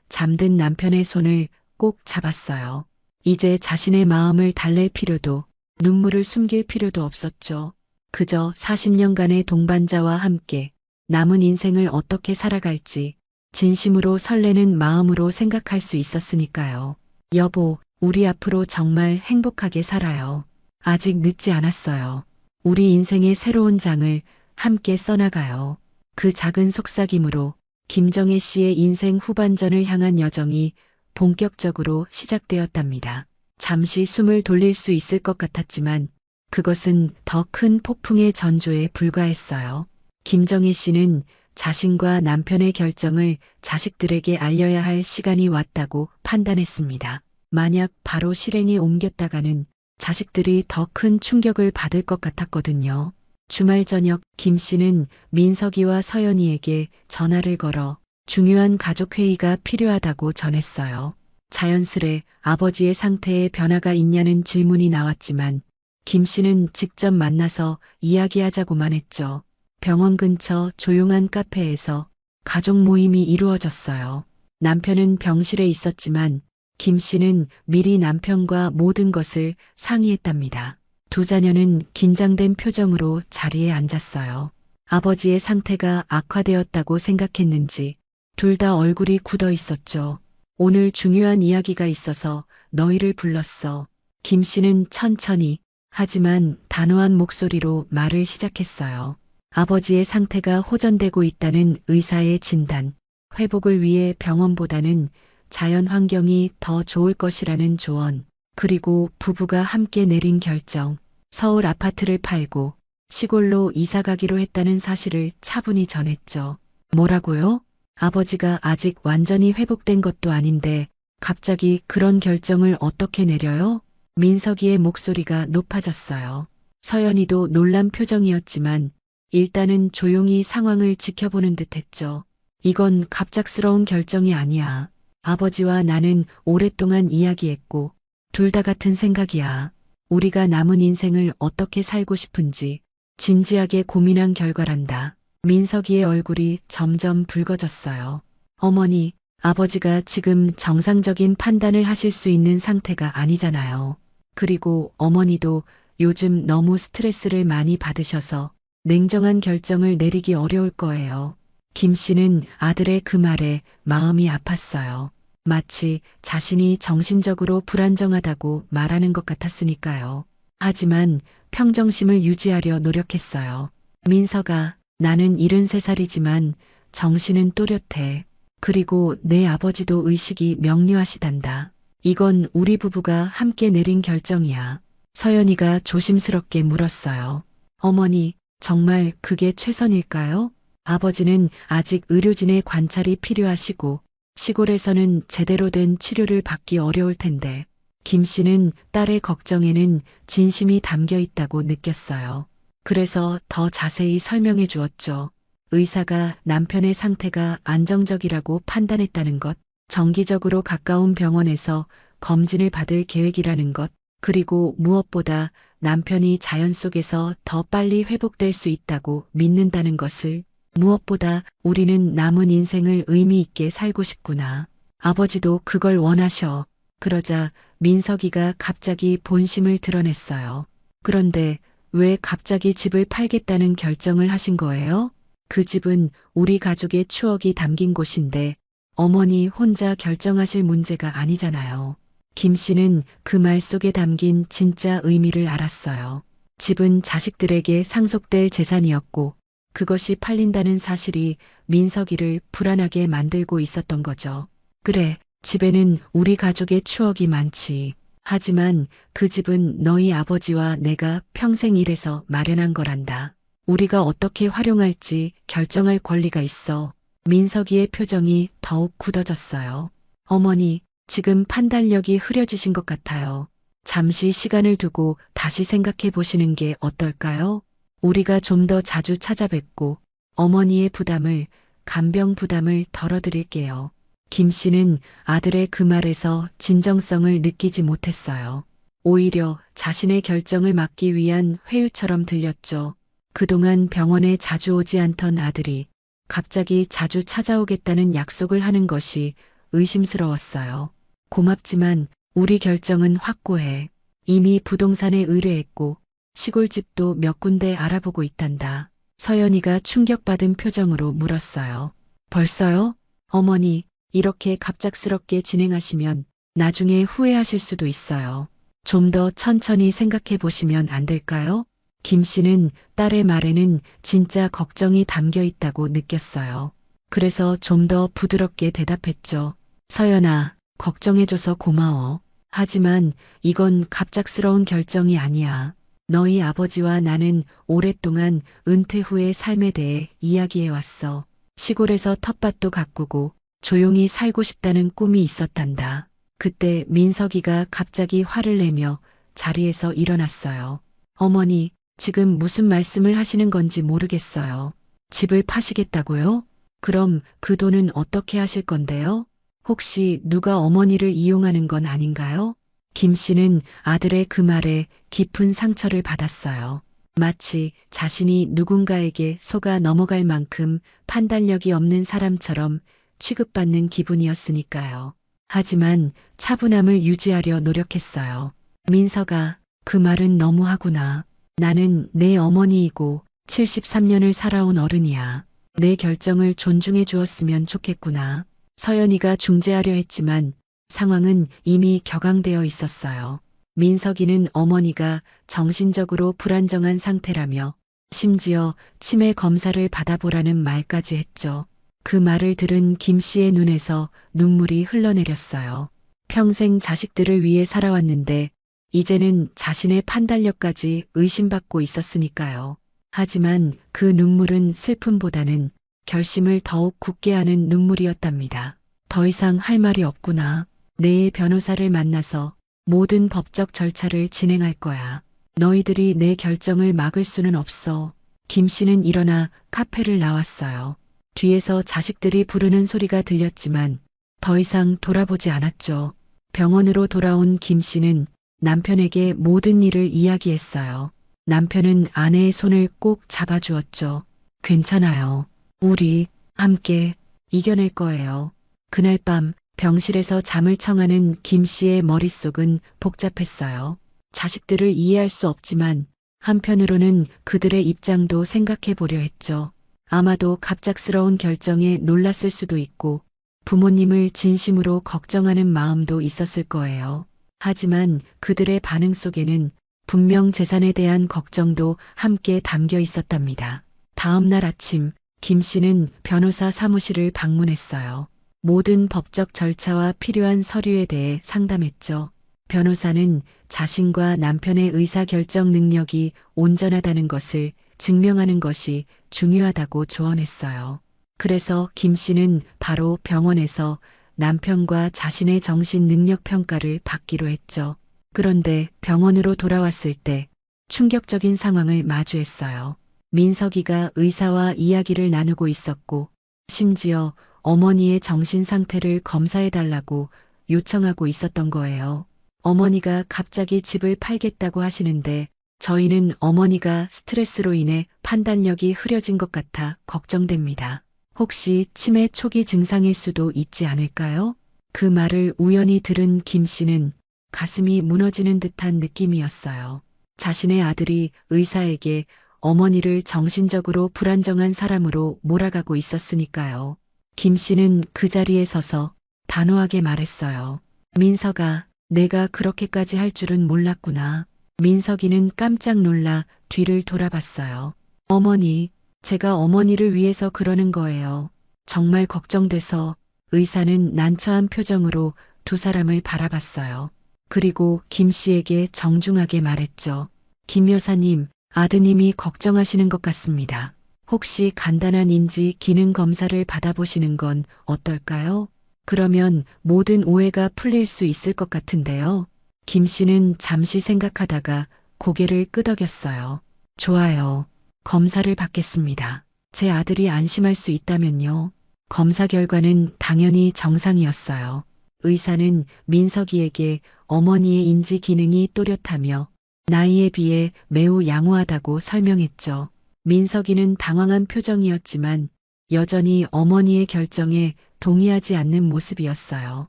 잠든 남편의 손을 꼭 잡았어요. 이제 자신의 마음을 달랠 필요도 눈물을 숨길 필요도 없었죠. 그저 40년간의 동반자와 함께 남은 인생을 어떻게 살아갈지 진심으로 설레는 마음으로 생각할 수 있었으니까요. 여보, 우리 앞으로 정말 행복하게 살아요. 아직 늦지 않았어요. 우리 인생의 새로운 장을 함께 써나가요. 그 작은 속삭임으로 김정혜 씨의 인생 후반전을 향한 여정이 본격적으로 시작되었답니다. 잠시 숨을 돌릴 수 있을 것 같았지만 그것은 더 큰 폭풍의 전조에 불과했어요. 김정혜 씨는 자신과 남편의 결정을 자식들에게 알려야 할 시간이 왔다고 판단했습니다. 만약 바로 실행에 옮겼다가는 자식들이 더 큰 충격을 받을 것 같았거든요. 주말 저녁 김 씨는 민석이와 서연이에게 전화를 걸어 중요한 가족 회의가 필요하다고 전했어요. 자연스레 아버지의 상태에 변화가 있냐는 질문이 나왔지만 김 씨는 직접 만나서 이야기하자고만 했죠. 병원 근처 조용한 카페에서 가족 모임이 이루어졌어요. 남편은 병실에 있었지만 김 씨는 미리 남편과 모든 것을 상의했답니다. 두 자녀는 긴장된 표정으로 자리에 앉았어요. 아버지의 상태가 악화되었다고 생각했는지 둘 다 얼굴이 굳어 있었죠. 오늘 중요한 이야기가 있어서 너희를 불렀어. 김 씨는 천천히 하지만 단호한 목소리로 말을 시작했어요. 아버지의 상태가 호전되고 있다는 의사의 진단, 회복을 위해 병원보다는 자연 환경이 더 좋을 것이라는 조언, 그리고 부부가 함께 내린 결정, 서울 아파트를 팔고 시골로 이사 가기로 했다는 사실을 차분히 전했죠. 뭐라고요? 아버지가 아직 완전히 회복된 것도 아닌데 갑자기 그런 결정을 어떻게 내려요? 민석이의 목소리가 높아졌어요. 서연이도 놀란 표정이었지만 일단은 조용히 상황을 지켜보는 듯 했죠. 이건 갑작스러운 결정이 아니야. 아버지와 나는 오랫동안 이야기했고 둘 다 같은 생각이야. 우리가 남은 인생을 어떻게 살고 싶은지 진지하게 고민한 결과란다. 민석이의 얼굴이 점점 붉어졌어요. 어머니, 아버지가 지금 정상적인 판단을 하실 수 있는 상태가 아니잖아요. 그리고 어머니도 요즘 너무 스트레스를 많이 받으셔서 냉정한 결정을 내리기 어려울 거예요. 김 씨는 아들의 그 말에 마음이 아팠어요. 마치 자신이 정신적으로 불안정하다고 말하는 것 같았으니까요. 하지만 평정심을 유지하려 노력했어요. 민서가, 나는 73살이지만 정신은 또렷해. 그리고 내 아버지도 의식이 명료하시단다. 이건 우리 부부가 함께 내린 결정이야. 서연이가 조심스럽게 물었어요. 어머니, 정말 그게 최선일까요? 아버지는 아직 의료진의 관찰이 필요하시고 시골에서는 제대로 된 치료를 받기 어려울 텐데 김 씨는 딸의 걱정에는 진심이 담겨 있다고 느꼈어요. 그래서 더 자세히 설명해 주었죠. 의사가 남편의 상태가 안정적이라고 판단했다는 것, 정기적으로 가까운 병원에서 검진을 받을 계획이라는 것, 그리고 무엇보다 남편이 자연 속에서 더 빨리 회복될 수 있다고 믿는다는 것을, 무엇보다 우리는 남은 인생을 의미 있게 살고 싶구나. 아버지도 그걸 원하셔. 그러자 민석이가 갑자기 본심을 드러냈어요. 그런데 왜 갑자기 집을 팔겠다는 결정을 하신 거예요? 그 집은 우리 가족의 추억이 담긴 곳인데 어머니 혼자 결정하실 문제가 아니잖아요. 김 씨는 그 말 속에 담긴 진짜 의미를 알았어요. 집은 자식들에게 상속될 재산이었고 그것이 팔린다는 사실이 민석이를 불안하게 만들고 있었던 거죠. 그래, 집에는 우리 가족의 추억이 많지. 하지만 그 집은 너희 아버지와 내가 평생 일해서 마련한 거란다. 우리가 어떻게 활용할지 결정할 권리가 있어. 민석이의 표정이 더욱 굳어졌어요. 어머니, 지금 판단력이 흐려지신 것 같아요. 잠시 시간을 두고 다시 생각해 보시는 게 어떨까요? 우리가 좀 더 자주 찾아뵙고 어머니의 부담을, 간병 부담을 덜어드릴게요. 김 씨는 아들의 그 말에서 진정성을 느끼지 못했어요. 오히려 자신의 결정을 막기 위한 회유처럼 들렸죠. 그동안 병원에 자주 오지 않던 아들이 갑자기 자주 찾아오겠다는 약속을 하는 것이 의심스러웠어요. 고맙지만 우리 결정은 확고해. 이미 부동산에 의뢰했고 시골집도 몇 군데 알아보고 있단다. 서연이가 충격받은 표정으로 물었어요. 벌써요? 어머니, 이렇게 갑작스럽게 진행하시면 나중에 후회하실 수도 있어요. 좀 더 천천히 생각해 보시면 안 될까요? 김 씨는 딸의 말에는 진짜 걱정이 담겨 있다고 느꼈어요. 그래서 좀 더 부드럽게 대답했죠. 서연아, 걱정해줘서 고마워. 하지만 이건 갑작스러운 결정이 아니야. 너희 아버지와 나는 오랫동안 은퇴 후의 삶에 대해 이야기해왔어. 시골에서 텃밭도 가꾸고 조용히 살고 싶다는 꿈이 있었단다. 그때 민석이가 갑자기 화를 내며 자리에서 일어났어요. 어머니, 지금 무슨 말씀을 하시는 건지 모르겠어요. 집을 파시겠다고요? 그럼 그 돈은 어떻게 하실 건데요? 혹시 누가 어머니를 이용하는 건 아닌가요? 김 씨는 아들의 그 말에 깊은 상처를 받았어요. 마치 자신이 누군가에게 속아 넘어갈 만큼 판단력이 없는 사람처럼 취급받는 기분이었으니까요. 하지만 차분함을 유지하려 노력했어요. 민서가, 그 말은 너무하구나. 나는 내 어머니이고 73년을 살아온 어른이야. 내 결정을 존중해 주었으면 좋겠구나. 서연이가 중재하려 했지만 상황은 이미 격앙되어 있었어요. 민석이는 어머니가 정신적으로 불안정한 상태라며 심지어 치매 검사를 받아보라는 말까지 했죠. 그 말을 들은 김 씨의 눈에서 눈물이 흘러내렸어요. 평생 자식들을 위해 살아왔는데 이제는 자신의 판단력까지 의심받고 있었으니까요. 하지만 그 눈물은 슬픔보다는 결심을 더욱 굳게 하는 눈물이었답니다. 더 이상 할 말이 없구나. 내일 변호사를 만나서 모든 법적 절차를 진행할 거야. 너희들이 내 결정을 막을 수는 없어. 김 씨는 일어나 카페를 나왔어요. 뒤에서 자식들이 부르는 소리가 들렸지만 더 이상 돌아보지 않았죠. 병원으로 돌아온 김 씨는 남편에게 모든 일을 이야기했어요. 남편은 아내의 손을 꼭 잡아주었죠. 괜찮아요. 우리 함께 이겨낼 거예요. 그날 밤 병실에서 잠을 청하는 김 씨의 머릿속은 복잡했어요. 자식들을 이해할 수 없지만 한편으로는 그들의 입장도 생각해 보려 했죠. 아마도 갑작스러운 결정에 놀랐을 수도 있고 부모님을 진심으로 걱정하는 마음도 있었을 거예요. 하지만 그들의 반응 속에는 분명 재산에 대한 걱정도 함께 담겨 있었답니다. 다음 날 아침 김 씨는 변호사 사무실을 방문했어요. 모든 법적 절차와 필요한 서류에 대해 상담했죠. 변호사는 자신과 남편의 의사결정 능력이 온전하다는 것을 증명하는 것이 중요하다고 조언했어요. 그래서 김 씨는 바로 병원에서 남편과 자신의 정신 능력 평가를 받기로 했죠. 그런데 병원으로 돌아왔을 때 충격적인 상황을 마주했어요. 민석이가 의사와 이야기를 나누고 있었고 심지어 어머니의 정신 상태를 검사해달라고 요청하고 있었던 거예요. 어머니가 갑자기 집을 팔겠다고 하시는데 저희는 어머니가 스트레스로 인해 판단력이 흐려진 것 같아 걱정됩니다. 혹시 치매 초기 증상일 수도 있지 않을까요? 그 말을 우연히 들은 김 씨는 가슴이 무너지는 듯한 느낌이었어요. 자신의 아들이 의사에게 어머니를 정신적으로 불안정한 사람으로 몰아가고 있었으니까요. 김 씨는 그 자리에 서서 단호하게 말했어요. 민석아, 내가 그렇게까지 할 줄은 몰랐구나. 민석이는 깜짝 놀라 뒤를 돌아봤어요. 어머니, 제가 어머니를 위해서 그러는 거예요. 정말 걱정돼서. 의사는 난처한 표정으로 두 사람을 바라봤어요. 그리고 김 씨에게 정중하게 말했죠. 김 여사님, 아드님이 걱정하시는 것 같습니다. 혹시 간단한 인지 기능 검사를 받아보시는 건 어떨까요? 그러면 모든 오해가 풀릴 수 있을 것 같은데요. 김 씨는 잠시 생각하다가 고개를 끄덕였어요. 좋아요. 검사를 받겠습니다. 제 아들이 안심할 수 있다면요. 검사 결과는 당연히 정상이었어요. 의사는 민석이에게 어머니의 인지 기능이 또렷하며 나이에 비해 매우 양호하다고 설명했죠. 민석이는 당황한 표정이었지만 여전히 어머니의 결정에 동의하지 않는 모습이었어요.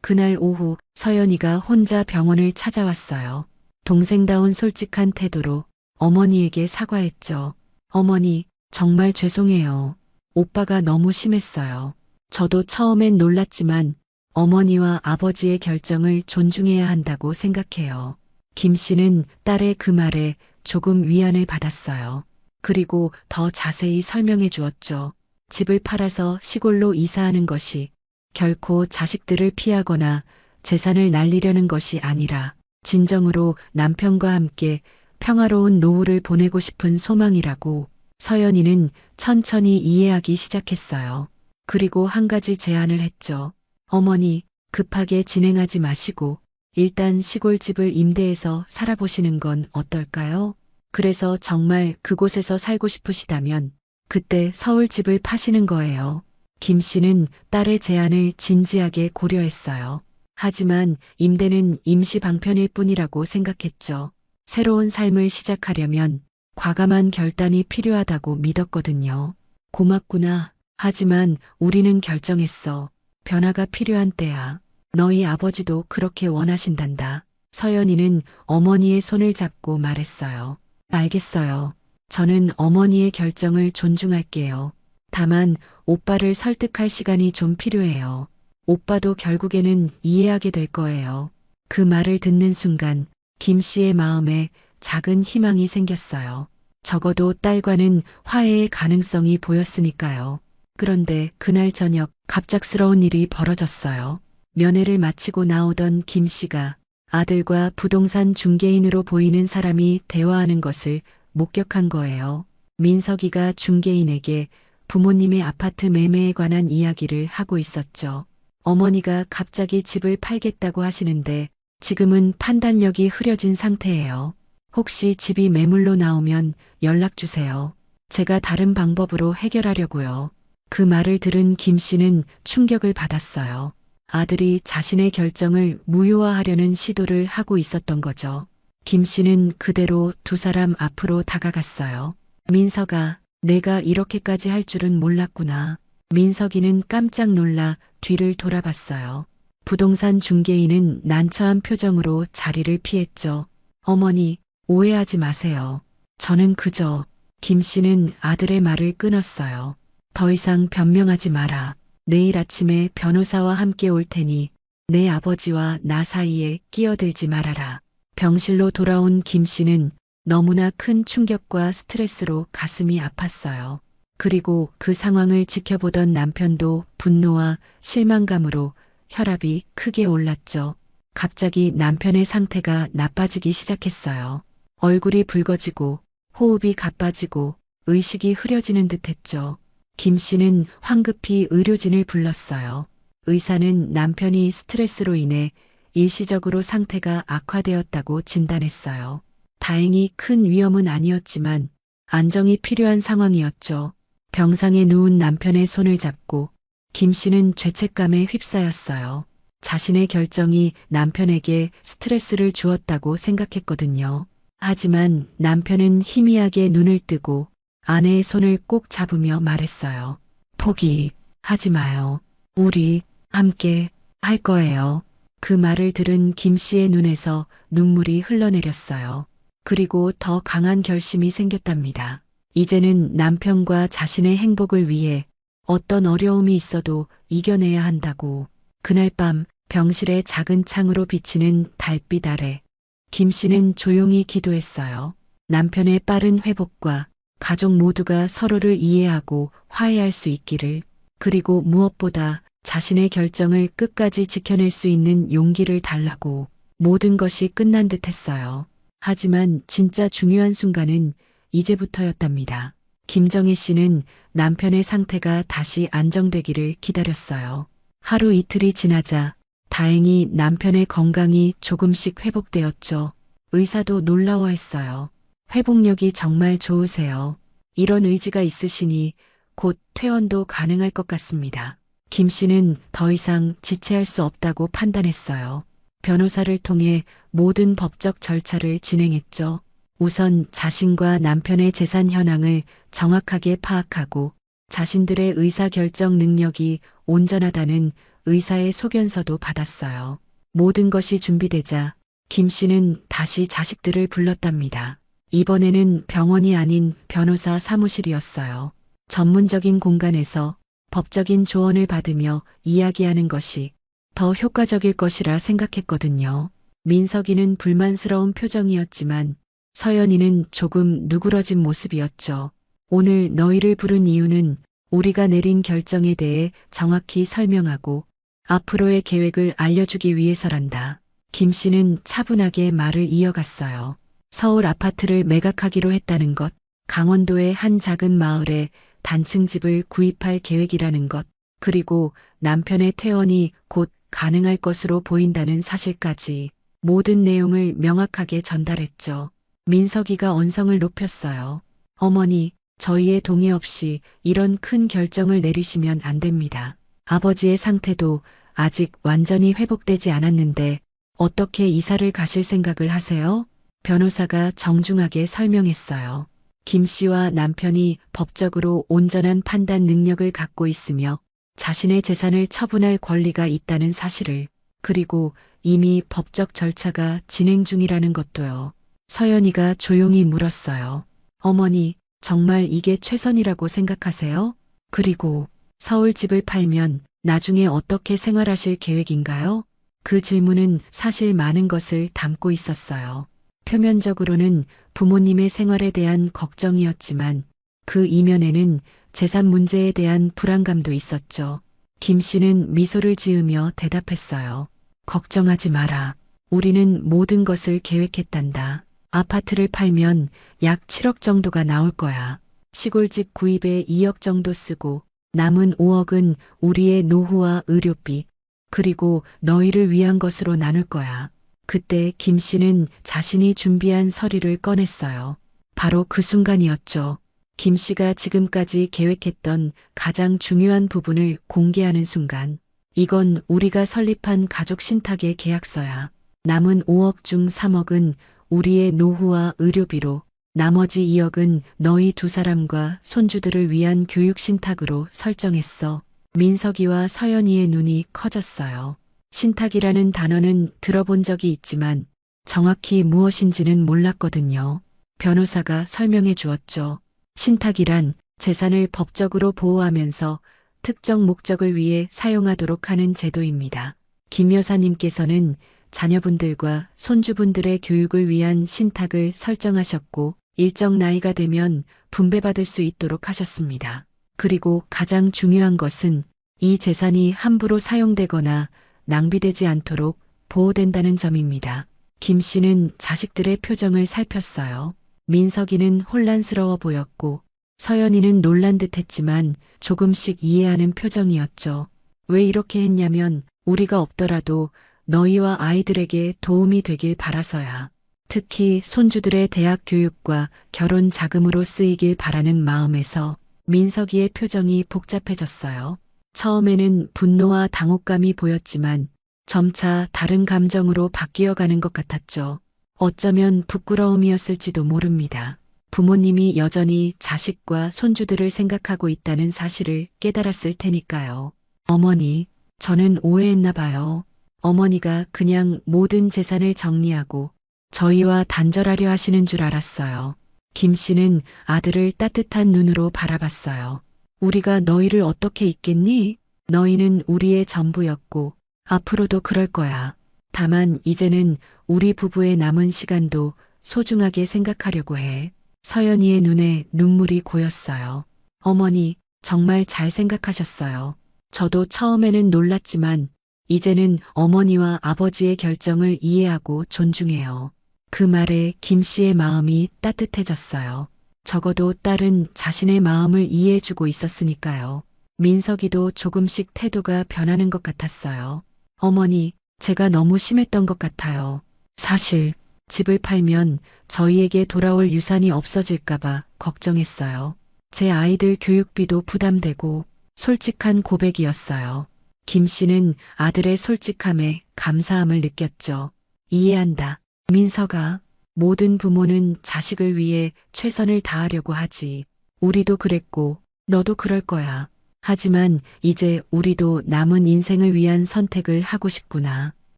그날 오후 서연이가 혼자 병원을 찾아왔어요. 동생다운 솔직한 태도로 어머니에게 사과했죠. 어머니, 정말 죄송해요. 오빠가 너무 심했어요. 저도 처음엔 놀랐지만 어머니와 아버지의 결정을 존중해야 한다고 생각해요. 김 씨는 딸의 그 말에 조금 위안을 받았어요. 그리고 더 자세히 설명해 주었죠. 집을 팔아서 시골로 이사하는 것이 결코 자식들을 피하거나 재산을 날리려는 것이 아니라 진정으로 남편과 함께 평화로운 노후를 보내고 싶은 소망이라고 서연이는 천천히 이해하기 시작했어요. 그리고 한 가지 제안을 했죠. 어머니, 급하게 진행하지 마시고 일단 시골집을 임대해서 살아보시는 건 어떨까요? 그래서 정말 그곳에서 살고 싶으시다면 그때 서울집을 파시는 거예요. 김 씨는 딸의 제안을 진지하게 고려했어요. 하지만 임대는 임시 방편일 뿐이라고 생각했죠. 새로운 삶을 시작하려면 과감한 결단이 필요하다고 믿었거든요. 고맙구나. 하지만 우리는 결정했어. 변화가 필요한 때야. 너희 아버지도 그렇게 원하신단다. 서연이는 어머니의 손을 잡고 말했어요. 알겠어요. 저는 어머니의 결정을 존중할게요. 다만 오빠를 설득할 시간이 좀 필요해요. 오빠도 결국에는 이해하게 될 거예요. 그 말을 듣는 순간 김 씨의 마음에 작은 희망이 생겼어요. 적어도 딸과는 화해의 가능성이 보였으니까요. 그런데 그날 저녁 갑작스러운 일이 벌어졌어요. 면회를 마치고 나오던 김 씨가 아들과 부동산 중개인으로 보이는 사람이 대화하는 것을 목격한 거예요. 민석이가 중개인에게 부모님의 아파트 매매에 관한 이야기를 하고 있었죠. 어머니가 갑자기 집을 팔겠다고 하시는데 지금은 판단력이 흐려진 상태예요. 혹시 집이 매물로 나오면 연락 주세요. 제가 다른 방법으로 해결하려고요. 그 말을 들은 김 씨는 충격을 받았어요. 아들이 자신의 결정을 무효화하려는 시도를 하고 있었던 거죠. 김 씨는 그대로 두 사람 앞으로 다가갔어요. 민석아, 내가 이렇게까지 할 줄은 몰랐구나. 민석이는 깜짝 놀라 뒤를 돌아봤어요. 부동산 중개인은 난처한 표정으로 자리를 피했죠. 어머니, 오해하지 마세요. 저는 그저 김 씨는 아들의 말을 끊었어요. 더 이상 변명하지 마라. 내일 아침에 변호사와 함께 올 테니 내 아버지와 나 사이에 끼어들지 말아라. 병실로 돌아온 김 씨는 너무나 큰 충격과 스트레스로 가슴이 아팠어요. 그리고 그 상황을 지켜보던 남편도 분노와 실망감으로 혈압이 크게 올랐죠. 갑자기 남편의 상태가 나빠지기 시작했어요. 얼굴이 붉어지고 호흡이 가빠지고 의식이 흐려지는 듯했죠. 김 씨는 황급히 의료진을 불렀어요. 의사는 남편이 스트레스로 인해 일시적으로 상태가 악화되었다고 진단했어요. 다행히 큰 위험은 아니었지만 안정이 필요한 상황이었죠. 병상에 누운 남편의 손을 잡고 김 씨는 죄책감에 휩싸였어요. 자신의 결정이 남편에게 스트레스를 주었다고 생각했거든요. 하지만 남편은 희미하게 눈을 뜨고 아내의 손을 꼭 잡으며 말했어요. 포기하지 마요. 우리 함께 할 거예요. 그 말을 들은 김 씨의 눈에서 눈물이 흘러내렸어요. 그리고 더 강한 결심이 생겼답니다. 이제는 남편과 자신의 행복을 위해 어떤 어려움이 있어도 이겨내야 한다고. 그날 밤 병실의 작은 창으로 비치는 달빛 아래 김 씨는 조용히 기도했어요. 남편의 빠른 회복과 가족 모두가 서로를 이해하고 화해할 수 있기를, 그리고 무엇보다 자신의 결정을 끝까지 지켜낼 수 있는 용기를 달라고. 모든 것이 끝난 듯 했어요. 하지만 진짜 중요한 순간은 이제부터였답니다. 김정혜 씨는 남편의 상태가 다시 안정되기를 기다렸어요. 하루 이틀이 지나자 다행히 남편의 건강이 조금씩 회복되었죠. 의사도 놀라워했어요. 회복력이 정말 좋으세요. 이런 의지가 있으시니 곧 퇴원도 가능할 것 같습니다. 김 씨는 더 이상 지체할 수 없다고 판단했어요. 변호사를 통해 모든 법적 절차를 진행했죠. 우선 자신과 남편의 재산 현황을 정확하게 파악하고 자신들의 의사결정 능력이 온전하다는 의사의 소견서도 받았어요. 모든 것이 준비되자 김 씨는 다시 자식들을 불렀답니다. 이번에는 병원이 아닌 변호사 사무실이었어요. 전문적인 공간에서 법적인 조언을 받으며 이야기하는 것이 더 효과적일 것이라 생각했거든요. 민석이는 불만스러운 표정이었지만 서연이는 조금 누그러진 모습이었죠. 오늘 너희를 부른 이유는 우리가 내린 결정에 대해 정확히 설명하고 앞으로의 계획을 알려주기 위해서란다. 김 씨는 차분하게 말을 이어갔어요. 서울 아파트를 매각하기로 했다는 것, 강원도의 한 작은 마을에 단층 집을 구입할 계획이라는 것, 그리고 남편의 퇴원이 곧 가능할 것으로 보인다는 사실까지 모든 내용을 명확하게 전달했죠. 민석이가 언성을 높였어요. 어머니, 저희의 동의 없이 이런 큰 결정을 내리시면 안 됩니다. 아버지의 상태도 아직 완전히 회복되지 않았는데 어떻게 이사를 가실 생각을 하세요? 변호사가 정중하게 설명했어요. 김 씨와 남편이 법적으로 온전한 판단 능력을 갖고 있으며 자신의 재산을 처분할 권리가 있다는 사실을, 그리고 이미 법적 절차가 진행 중이라는 것도요. 서연이가 조용히 물었어요. 어머니, 정말 이게 최선이라고 생각하세요? 그리고 서울 집을 팔면 나중에 어떻게 생활하실 계획인가요? 그 질문은 사실 많은 것을 담고 있었어요. 표면적으로는 부모님의 생활에 대한 걱정이었지만 그 이면에는 재산 문제에 대한 불안감도 있었죠. 김 씨는 미소를 지으며 대답했어요. 걱정하지 마라. 우리는 모든 것을 계획했단다. 아파트를 팔면 약 7억 정도가 나올 거야. 시골집 구입에 2억 정도 쓰고 남은 5억은 우리의 노후와 의료비, 그리고 너희를 위한 것으로 나눌 거야. 그때 김 씨는 자신이 준비한 서류를 꺼냈어요. 바로 그 순간이었죠. 김 씨가 지금까지 계획했던 가장 중요한 부분을 공개하는 순간, 이건 우리가 설립한 가족 신탁의 계약서야. 남은 5억 중 3억은 우리의 노후와 의료비로, 나머지 2억은 너희 두 사람과 손주들을 위한 교육 신탁으로 설정했어. 민석이와 서연이의 눈이 커졌어요. 신탁이라는 단어는 들어본 적이 있지만 정확히 무엇인지는 몰랐거든요. 변호사가 설명해 주었죠. 신탁이란 재산을 법적으로 보호하면서 특정 목적을 위해 사용하도록 하는 제도입니다. 김 여사님께서는 자녀분들과 손주분들의 교육을 위한 신탁을 설정하셨고 일정 나이가 되면 분배받을 수 있도록 하셨습니다. 그리고 가장 중요한 것은 이 재산이 함부로 사용되거나 낭비되지 않도록 보호된다는 점입니다. 김 씨는 자식들의 표정을 살폈어요. 민석이는 혼란스러워 보였고 서연이는 놀란 듯 했지만 조금씩 이해하는 표정이었죠. 왜 이렇게 했냐면 우리가 없더라도 너희와 아이들에게 도움이 되길 바라서야. 특히 손주들의 대학 교육과 결혼 자금으로 쓰이길 바라는 마음에서. 민석이의 표정이 복잡해졌어요. 처음에는 분노와 당혹감이 보였지만 점차 다른 감정으로 바뀌어가는 것 같았죠. 어쩌면 부끄러움이었을지도 모릅니다. 부모님이 여전히 자식과 손주들을 생각하고 있다는 사실을 깨달았을 테니까요. 어머니, 저는 오해했나 봐요. 어머니가 그냥 모든 재산을 정리하고 저희와 단절하려 하시는 줄 알았어요. 김 씨는 아들을 따뜻한 눈으로 바라봤어요. 우리가 너희를 어떻게 잊겠니? 너희는 우리의 전부였고 앞으로도 그럴 거야. 다만 이제는 우리 부부의 남은 시간도 소중하게 생각하려고 해. 서연이의 눈에 눈물이 고였어요. 어머니, 정말 잘 생각하셨어요. 저도 처음에는 놀랐지만 이제는 어머니와 아버지의 결정을 이해하고 존중해요. 그 말에 김 씨의 마음이 따뜻해졌어요. 적어도 딸은 자신의 마음을 이해해주고 있었으니까요. 민석이도 조금씩 태도가 변하는 것 같았어요. 어머니, 제가 너무 심했던 것 같아요. 사실 집을 팔면 저희에게 돌아올 유산이 없어질까봐 걱정했어요. 제 아이들 교육비도 부담되고 솔직한 고백이었어요. 김 씨는 아들의 솔직함에 감사함을 느꼈죠. 이해한다. 민석아, 모든 부모는 자식을 위해 최선을 다하려고 하지. 우리도 그랬고 너도 그럴 거야. 하지만 이제 우리도 남은 인생을 위한 선택을 하고 싶구나.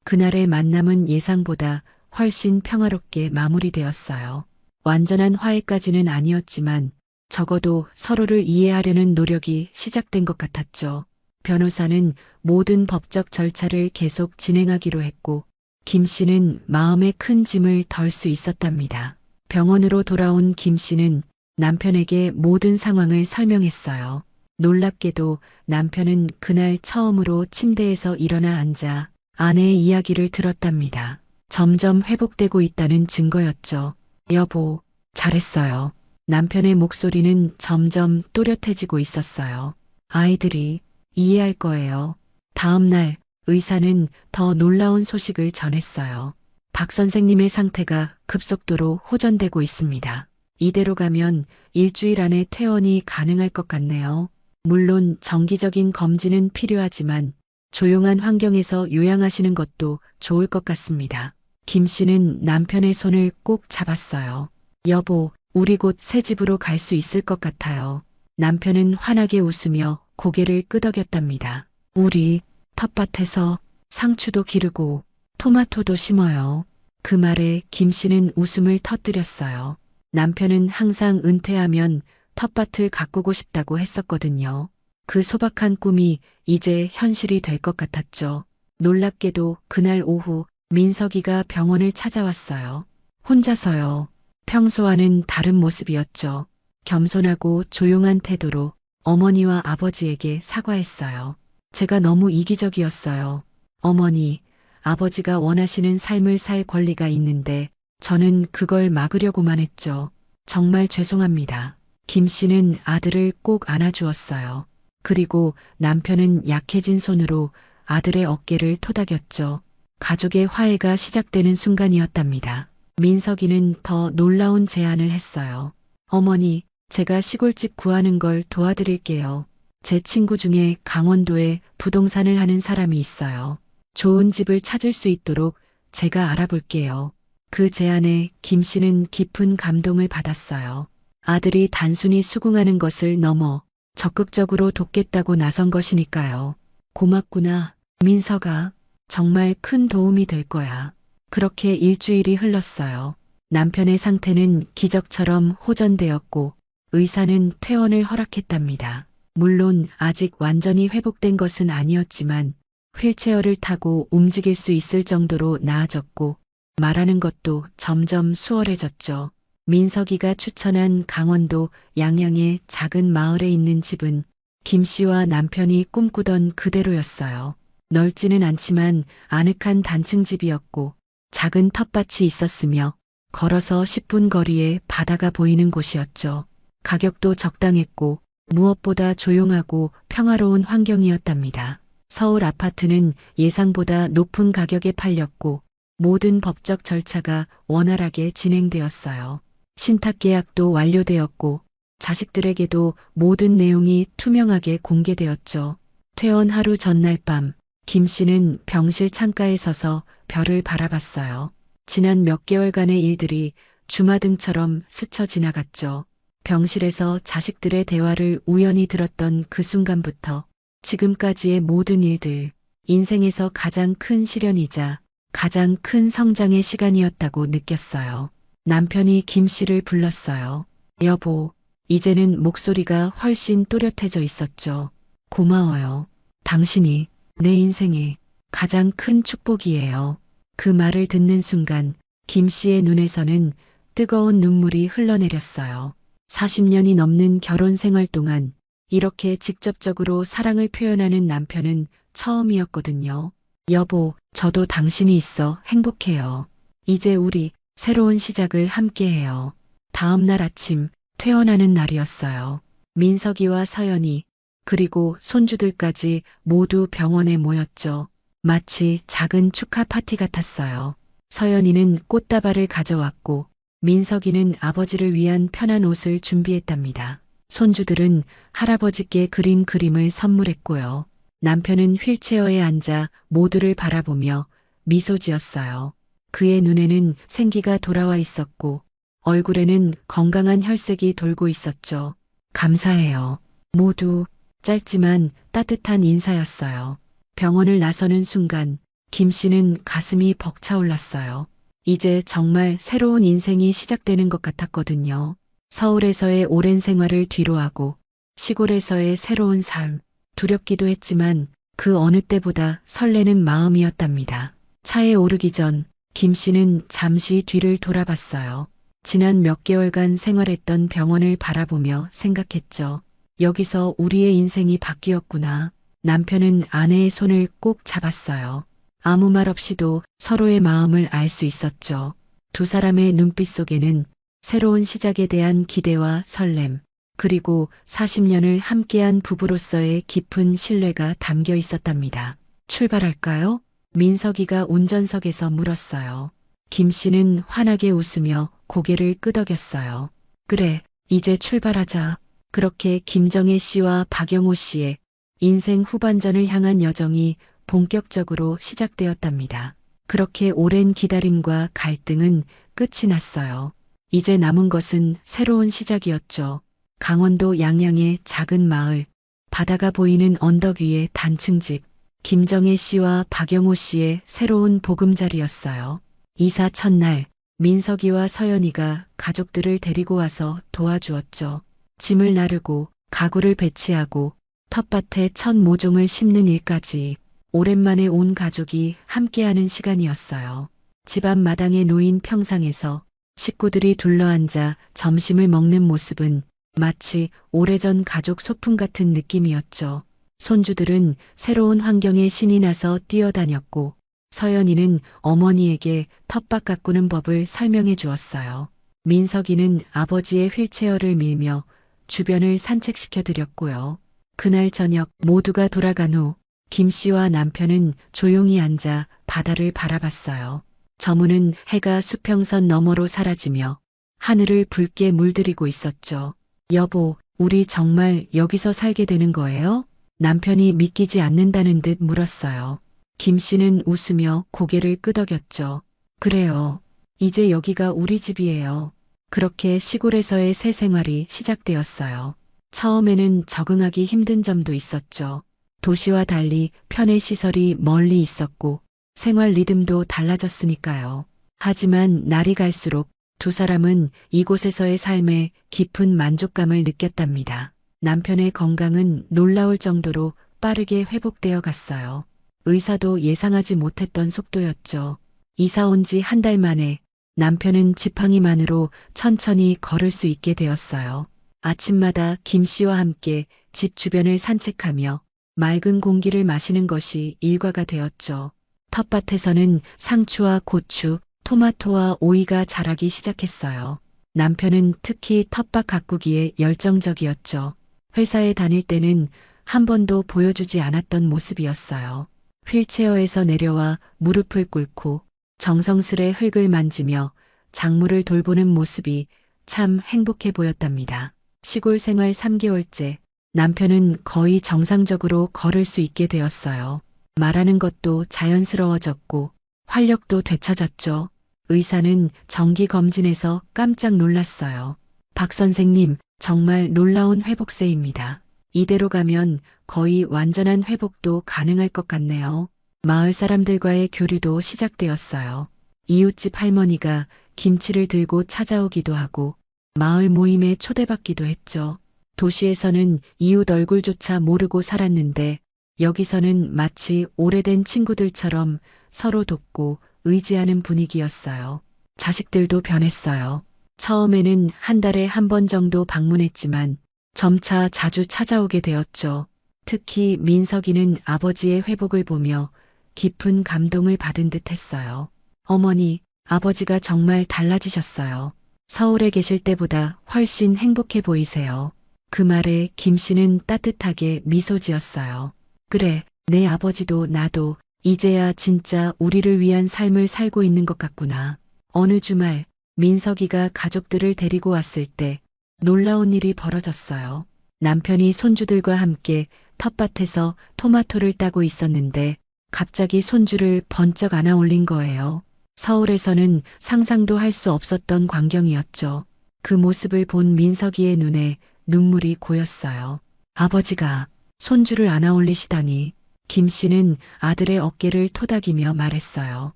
그날의 만남은 예상보다 훨씬 평화롭게 마무리되었어요. 완전한 화해까지는 아니었지만 적어도 서로를 이해하려는 노력이 시작된 것 같았죠. 변호사는 모든 법적 절차를 계속 진행하기로 했고 김 씨는 마음의 큰 짐을 덜 수 있었답니다. 병원으로 돌아온 김 씨는 남편에게 모든 상황을 설명했어요. 놀랍게도 남편은 그날 처음으로 침대에서 일어나 앉아 아내의 이야기를 들었답니다. 점점 회복되고 있다는 증거였죠. 여보, 잘했어요. 남편의 목소리는 점점 또렷해지고 있었어요. 아이들이 이해할 거예요. 다음 날 의사는 더 놀라운 소식을 전했어요. 박 선생님의 상태가 급속도로 호전되고 있습니다. 이대로 가면 일주일 안에 퇴원이 가능할 것 같네요. 물론 정기적인 검진은 필요하지만 조용한 환경에서 요양하시는 것도 좋을 것 같습니다. 김 씨는 남편의 손을 꼭 잡았어요. 여보, 우리 곧 새 집으로 갈 수 있을 것 같아요. 남편은 환하게 웃으며 고개를 끄덕였답니다. 우리 텃밭에서 상추도 기르고 토마토도 심어요. 그 말에 김 씨는 웃음을 터뜨렸어요. 남편은 항상 은퇴하면 텃밭을 가꾸고 싶다고 했었거든요. 그 소박한 꿈이 이제 현실이 될 것 같았죠. 놀랍게도 그날 오후 민석이가 병원을 찾아왔어요. 혼자서요. 평소와는 다른 모습이었죠. 겸손하고 조용한 태도로 어머니와 아버지에게 사과했어요. 제가 너무 이기적이었어요. 어머니, 아버지가 원하시는 삶을 살 권리가 있는데 저는 그걸 막으려고만 했죠. 정말 죄송합니다. 김 씨는 아들을 꼭 안아주었어요. 그리고 남편은 약해진 손으로 아들의 어깨를 토닥였죠. 가족의 화해가 시작되는 순간이었답니다. 민석이는 더 놀라운 제안을 했어요. 어머니, 제가 시골집 구하는 걸 도와드릴게요. 제 친구 중에 강원도에 부동산을 하는 사람이 있어요. 좋은 집을 찾을 수 있도록 제가 알아볼게요. 그 제안에 김 씨는 깊은 감동을 받았어요. 아들이 단순히 수긍하는 것을 넘어 적극적으로 돕겠다고 나선 것이니까요. 고맙구나, 민석아. 정말 큰 도움이 될 거야. 그렇게 일주일이 흘렀어요. 남편의 상태는 기적처럼 호전되었고 의사는 퇴원을 허락했답니다. 물론 아직 완전히 회복된 것은 아니었지만 휠체어를 타고 움직일 수 있을 정도로 나아졌고 말하는 것도 점점 수월해졌죠. 민석이가 추천한 강원도 양양의 작은 마을에 있는 집은 김 씨와 남편이 꿈꾸던 그대로였어요. 넓지는 않지만 아늑한 단층 집이었고 작은 텃밭이 있었으며 걸어서 10분 거리에 바다가 보이는 곳이었죠. 가격도 적당했고 무엇보다 조용하고 평화로운 환경이었답니다. 서울 아파트는 예상보다 높은 가격에 팔렸고 모든 법적 절차가 원활하게 진행되었어요. 신탁 계약도 완료되었고 자식들에게도 모든 내용이 투명하게 공개되었죠. 퇴원 하루 전날 밤 김 씨는 병실 창가에 서서 별을 바라봤어요. 지난 몇 개월간의 일들이 주마등처럼 스쳐 지나갔죠. 병실에서 자식들의 대화를 우연히 들었던 그 순간부터 지금까지의 모든 일들, 인생에서 가장 큰 시련이자 가장 큰 성장의 시간이었다고 느꼈어요. 남편이 김 씨를 불렀어요. 여보, 이제는 목소리가 훨씬 또렷해져 있었죠. 고마워요. 당신이 내 인생의 가장 큰 축복이에요. 그 말을 듣는 순간 김 씨의 눈에서는 뜨거운 눈물이 흘러내렸어요. 40년이 넘는 결혼 생활 동안 이렇게 직접적으로 사랑을 표현하는 남편은 처음이었거든요. 여보, 저도 당신이 있어 행복해요. 이제 우리 새로운 시작을 함께해요. 다음 날 아침 퇴원하는 날이었어요. 민석이와 서연이 그리고 손주들까지 모두 병원에 모였죠. 마치 작은 축하 파티 같았어요. 서연이는 꽃다발을 가져왔고 민석이는 아버지를 위한 편한 옷을 준비했답니다. 손주들은 할아버지께 그린 그림을 선물했고요. 남편은 휠체어에 앉아 모두를 바라보며 미소 지었어요. 그의 눈에는 생기가 돌아와 있었고 얼굴에는 건강한 혈색이 돌고 있었죠. 감사해요. 모두 짧지만 따뜻한 인사였어요. 병원을 나서는 순간 김 씨는 가슴이 벅차올랐어요. 이제 정말 새로운 인생이 시작되는 것 같았거든요. 서울에서의 오랜 생활을 뒤로하고 시골에서의 새로운 삶, 두렵기도 했지만 그 어느 때보다 설레는 마음이었답니다. 차에 오르기 전 김 씨는 잠시 뒤를 돌아봤어요. 지난 몇 개월간 생활했던 병원을 바라보며 생각했죠. 여기서 우리의 인생이 바뀌었구나. 남편은 아내의 손을 꼭 잡았어요. 아무 말 없이도 서로의 마음을 알 수 있었죠. 두 사람의 눈빛 속에는 새로운 시작에 대한 기대와 설렘, 그리고 40년을 함께한 부부로서의 깊은 신뢰가 담겨 있었답니다. 출발할까요? 민석이가 운전석에서 물었어요. 김 씨는 환하게 웃으며 고개를 끄덕였어요. 그래, 이제 출발하자. 그렇게 김정혜 씨와 박영호 씨의 인생 후반전을 향한 여정이 본격적으로 시작되었답니다. 그렇게 오랜 기다림과 갈등은 끝이 났어요. 이제 남은 것은 새로운 시작이었죠. 강원도 양양의 작은 마을, 바다가 보이는 언덕 위의 단층집, 김정혜 씨와 박영호 씨의 새로운 보금자리였어요. 이사 첫날, 민석이와 서연이가 가족들을 데리고 와서 도와주었죠. 짐을 나르고 가구를 배치하고 텃밭에 첫 모종을 심는 일까지 오랜만에 온 가족이 함께하는 시간이었어요. 집앞 마당에 놓인 평상에서 식구들이 둘러앉아 점심을 먹는 모습은 마치 오래전 가족 소풍 같은 느낌이었죠. 손주들은 새로운 환경에 신이 나서 뛰어다녔고 서연이는 어머니에게 텃밭 가꾸는 법을 설명해 주었어요. 민석이는 아버지의 휠체어를 밀며 주변을 산책시켜 드렸고요. 그날 저녁 모두가 돌아간 후 김 씨와 남편은 조용히 앉아 바다를 바라봤어요. 저무는 해가 수평선 너머로 사라지며 하늘을 붉게 물들이고 있었죠. 여보, 우리 정말 여기서 살게 되는 거예요? 남편이 믿기지 않는다는 듯 물었어요. 김 씨는 웃으며 고개를 끄덕였죠. 그래요. 이제 여기가 우리 집이에요. 그렇게 시골에서의 새 생활이 시작되었어요. 처음에는 적응하기 힘든 점도 있었죠. 도시와 달리 편의 시설이 멀리 있었고 생활 리듬도 달라졌으니까요. 하지만 날이 갈수록 두 사람은 이곳에서의 삶에 깊은 만족감을 느꼈답니다. 남편의 건강은 놀라울 정도로 빠르게 회복되어 갔어요. 의사도 예상하지 못했던 속도였죠. 이사 온 지 한 달 만에 남편은 지팡이만으로 천천히 걸을 수 있게 되었어요. 아침마다 김 씨와 함께 집 주변을 산책하며 맑은 공기를 마시는 것이 일과가 되었죠. 텃밭에서는 상추와 고추, 토마토와 오이가 자라기 시작했어요. 남편은 특히 텃밭 가꾸기에 열정적이었죠. 회사에 다닐 때는 한 번도 보여주지 않았던 모습이었어요. 휠체어에서 내려와 무릎을 꿇고 정성스레 흙을 만지며 작물을 돌보는 모습이 참 행복해 보였답니다. 시골 생활 3개월째 남편은 거의 정상적으로 걸을 수 있게 되었어요. 말하는 것도 자연스러워졌고 활력도 되찾았죠. 의사는 정기 검진에서 깜짝 놀랐어요. 박 선생님, 정말 놀라운 회복세입니다. 이대로 가면 거의 완전한 회복도 가능할 것 같네요. 마을 사람들과의 교류도 시작되었어요. 이웃집 할머니가 김치를 들고 찾아오기도 하고 마을 모임에 초대받기도 했죠. 도시에서는 이웃 얼굴조차 모르고 살았는데 여기서는 마치 오래된 친구들처럼 서로 돕고 의지하는 분위기였어요. 자식들도 변했어요. 처음에는 한 달에 한 번 정도 방문했지만 점차 자주 찾아오게 되었죠. 특히 민석이는 아버지의 회복을 보며 깊은 감동을 받은 듯 했어요. 어머니, 아버지가 정말 달라지셨어요. 서울에 계실 때보다 훨씬 행복해 보이세요. 그 말에 김 씨는 따뜻하게 미소 지었어요. 그래, 내 아버지도 나도 이제야 진짜 우리를 위한 삶을 살고 있는 것 같구나. 어느 주말 민석이가 가족들을 데리고 왔을 때 놀라운 일이 벌어졌어요. 남편이 손주들과 함께 텃밭에서 토마토를 따고 있었는데 갑자기 손주를 번쩍 안아 올린 거예요. 서울에서는 상상도 할 수 없었던 광경이었죠. 그 모습을 본 민석이의 눈에 눈물이 고였어요. 아버지가 손주를 안아 올리시다니. 김 씨는 아들의 어깨를 토닥이며 말했어요.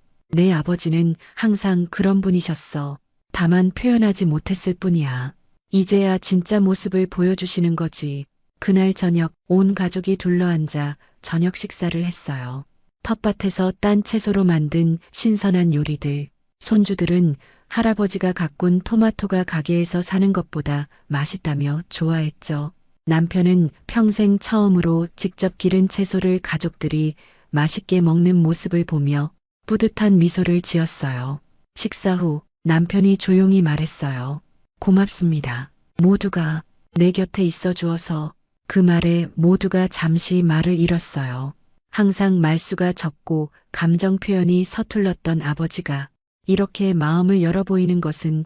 내 아버지는 항상 그런 분이셨어. 다만 표현하지 못했을 뿐이야. 이제야 진짜 모습을 보여주시는 거지. 그날 저녁 온 가족이 둘러앉아 저녁 식사를 했어요. 텃밭에서 딴 채소로 만든 신선한 요리들. 손주들은 할아버지가 가꾼 토마토가 가게에서 사는 것보다 맛있다며 좋아했죠. 남편은 평생 처음으로 직접 기른 채소를 가족들이 맛있게 먹는 모습을 보며 뿌듯한 미소를 지었어요. 식사 후 남편이 조용히 말했어요. 고맙습니다. 모두가 내 곁에 있어 주어서. 그 말에 모두가 잠시 말을 잃었어요. 항상 말수가 적고 감정 표현이 서툴렀던 아버지가 이렇게 마음을 열어 보이는 것은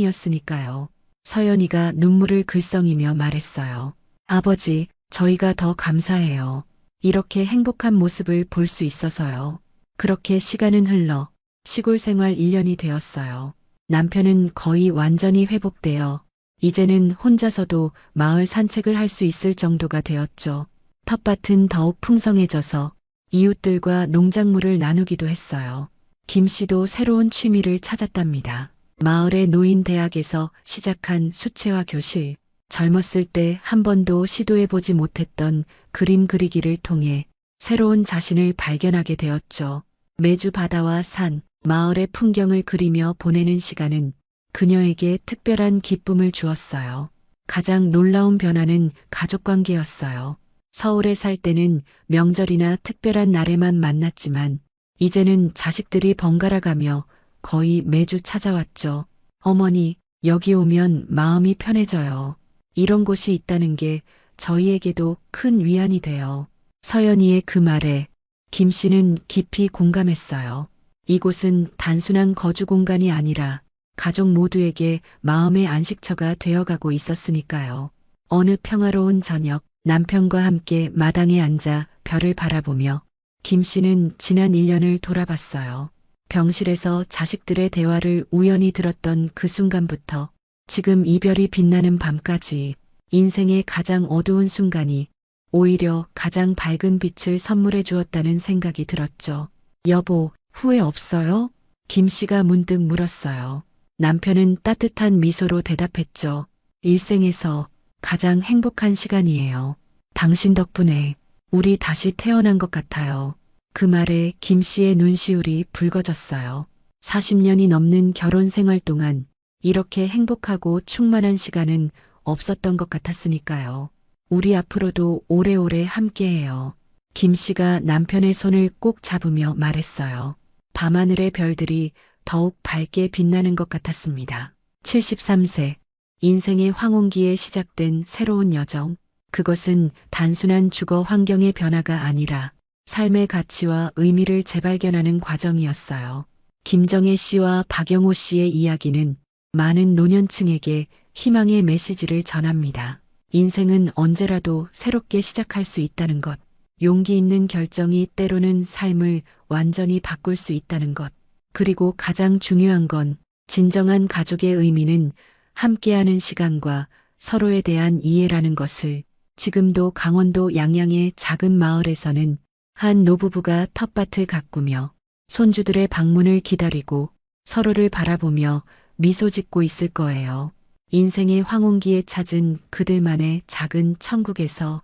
처음이었으니까요. 서연이가 눈물을 글썽이며 말했어요. 아버지, 저희가 더 감사해요. 이렇게 행복한 모습을 볼 수 있어서요. 그렇게 시간은 흘러 시골 생활 1년이 되었어요. 남편은 거의 완전히 회복되어 이제는 혼자서도 마을 산책을 할 수 있을 정도가 되었죠. 텃밭은 더욱 풍성해져서 이웃들과 농작물을 나누기도 했어요. 김 씨도 새로운 취미를 찾았답니다. 마을의 노인대학에서 시작한 수채화 교실, 젊었을 때 한 번도 시도해보지 못했던 그림 그리기를 통해 새로운 자신을 발견하게 되었죠. 매주 바다와 산, 마을의 풍경을 그리며 보내는 시간은 그녀에게 특별한 기쁨을 주었어요. 가장 놀라운 변화는 가족 관계였어요. 서울에 살 때는 명절이나 특별한 날에만 만났지만 이제는 자식들이 번갈아 가며 거의 매주 찾아왔죠. 어머니, 여기 오면 마음이 편해져요. 이런 곳이 있다는 게 저희에게도 큰 위안이 돼요. 서연이의 그 말에 김 씨는 깊이 공감했어요. 이곳은 단순한 거주 공간이 아니라 가족 모두에게 마음의 안식처가 되어가고 있었으니까요. 어느 평화로운 저녁, 남편과 함께 마당에 앉아 별을 바라보며 김 씨는 지난 1년을 돌아봤어요. 병실에서 자식들의 대화를 우연히 들었던 그 순간부터 지금 이별이 빛나는 밤까지 인생의 가장 어두운 순간이 오히려 가장 밝은 빛을 선물해 주었다는 생각이 들었죠. 여보, 후회 없어요? 김 씨가 문득 물었어요. 남편은 따뜻한 미소로 대답했죠. 일생에서 가장 행복한 시간이에요. 당신 덕분에 우리 다시 태어난 것 같아요. 그 말에 김 씨의 눈시울이 붉어졌어요. 40년이 넘는 결혼 생활 동안 이렇게 행복하고 충만한 시간은 없었던 것 같았으니까요. 우리 앞으로도 오래오래 함께해요. 김 씨가 남편의 손을 꼭 잡으며 말했어요. 밤하늘의 별들이 더욱 밝게 빛나는 것 같았습니다. 73세, 인생의 황혼기에 시작된 새로운 여정. 그것은 단순한 주거 환경의 변화가 아니라 삶의 가치와 의미를 재발견하는 과정이었어요. 김정혜 씨와 박영호 씨의 이야기는 많은 노년층에게 희망의 메시지를 전합니다. 인생은 언제라도 새롭게 시작할 수 있다는 것, 용기 있는 결정이 때로는 삶을 완전히 바꿀 수 있다는 것, 그리고 가장 중요한 건 진정한 가족의 의미는 함께하는 시간과 서로에 대한 이해라는 것을. 지금도 강원도 양양의 작은 마을에서는 한 노부부가 텃밭을 가꾸며 손주들의 방문을 기다리고 서로를 바라보며 미소 짓고 있을 거예요. 인생의 황혼기에 찾은 그들만의 작은 천국에서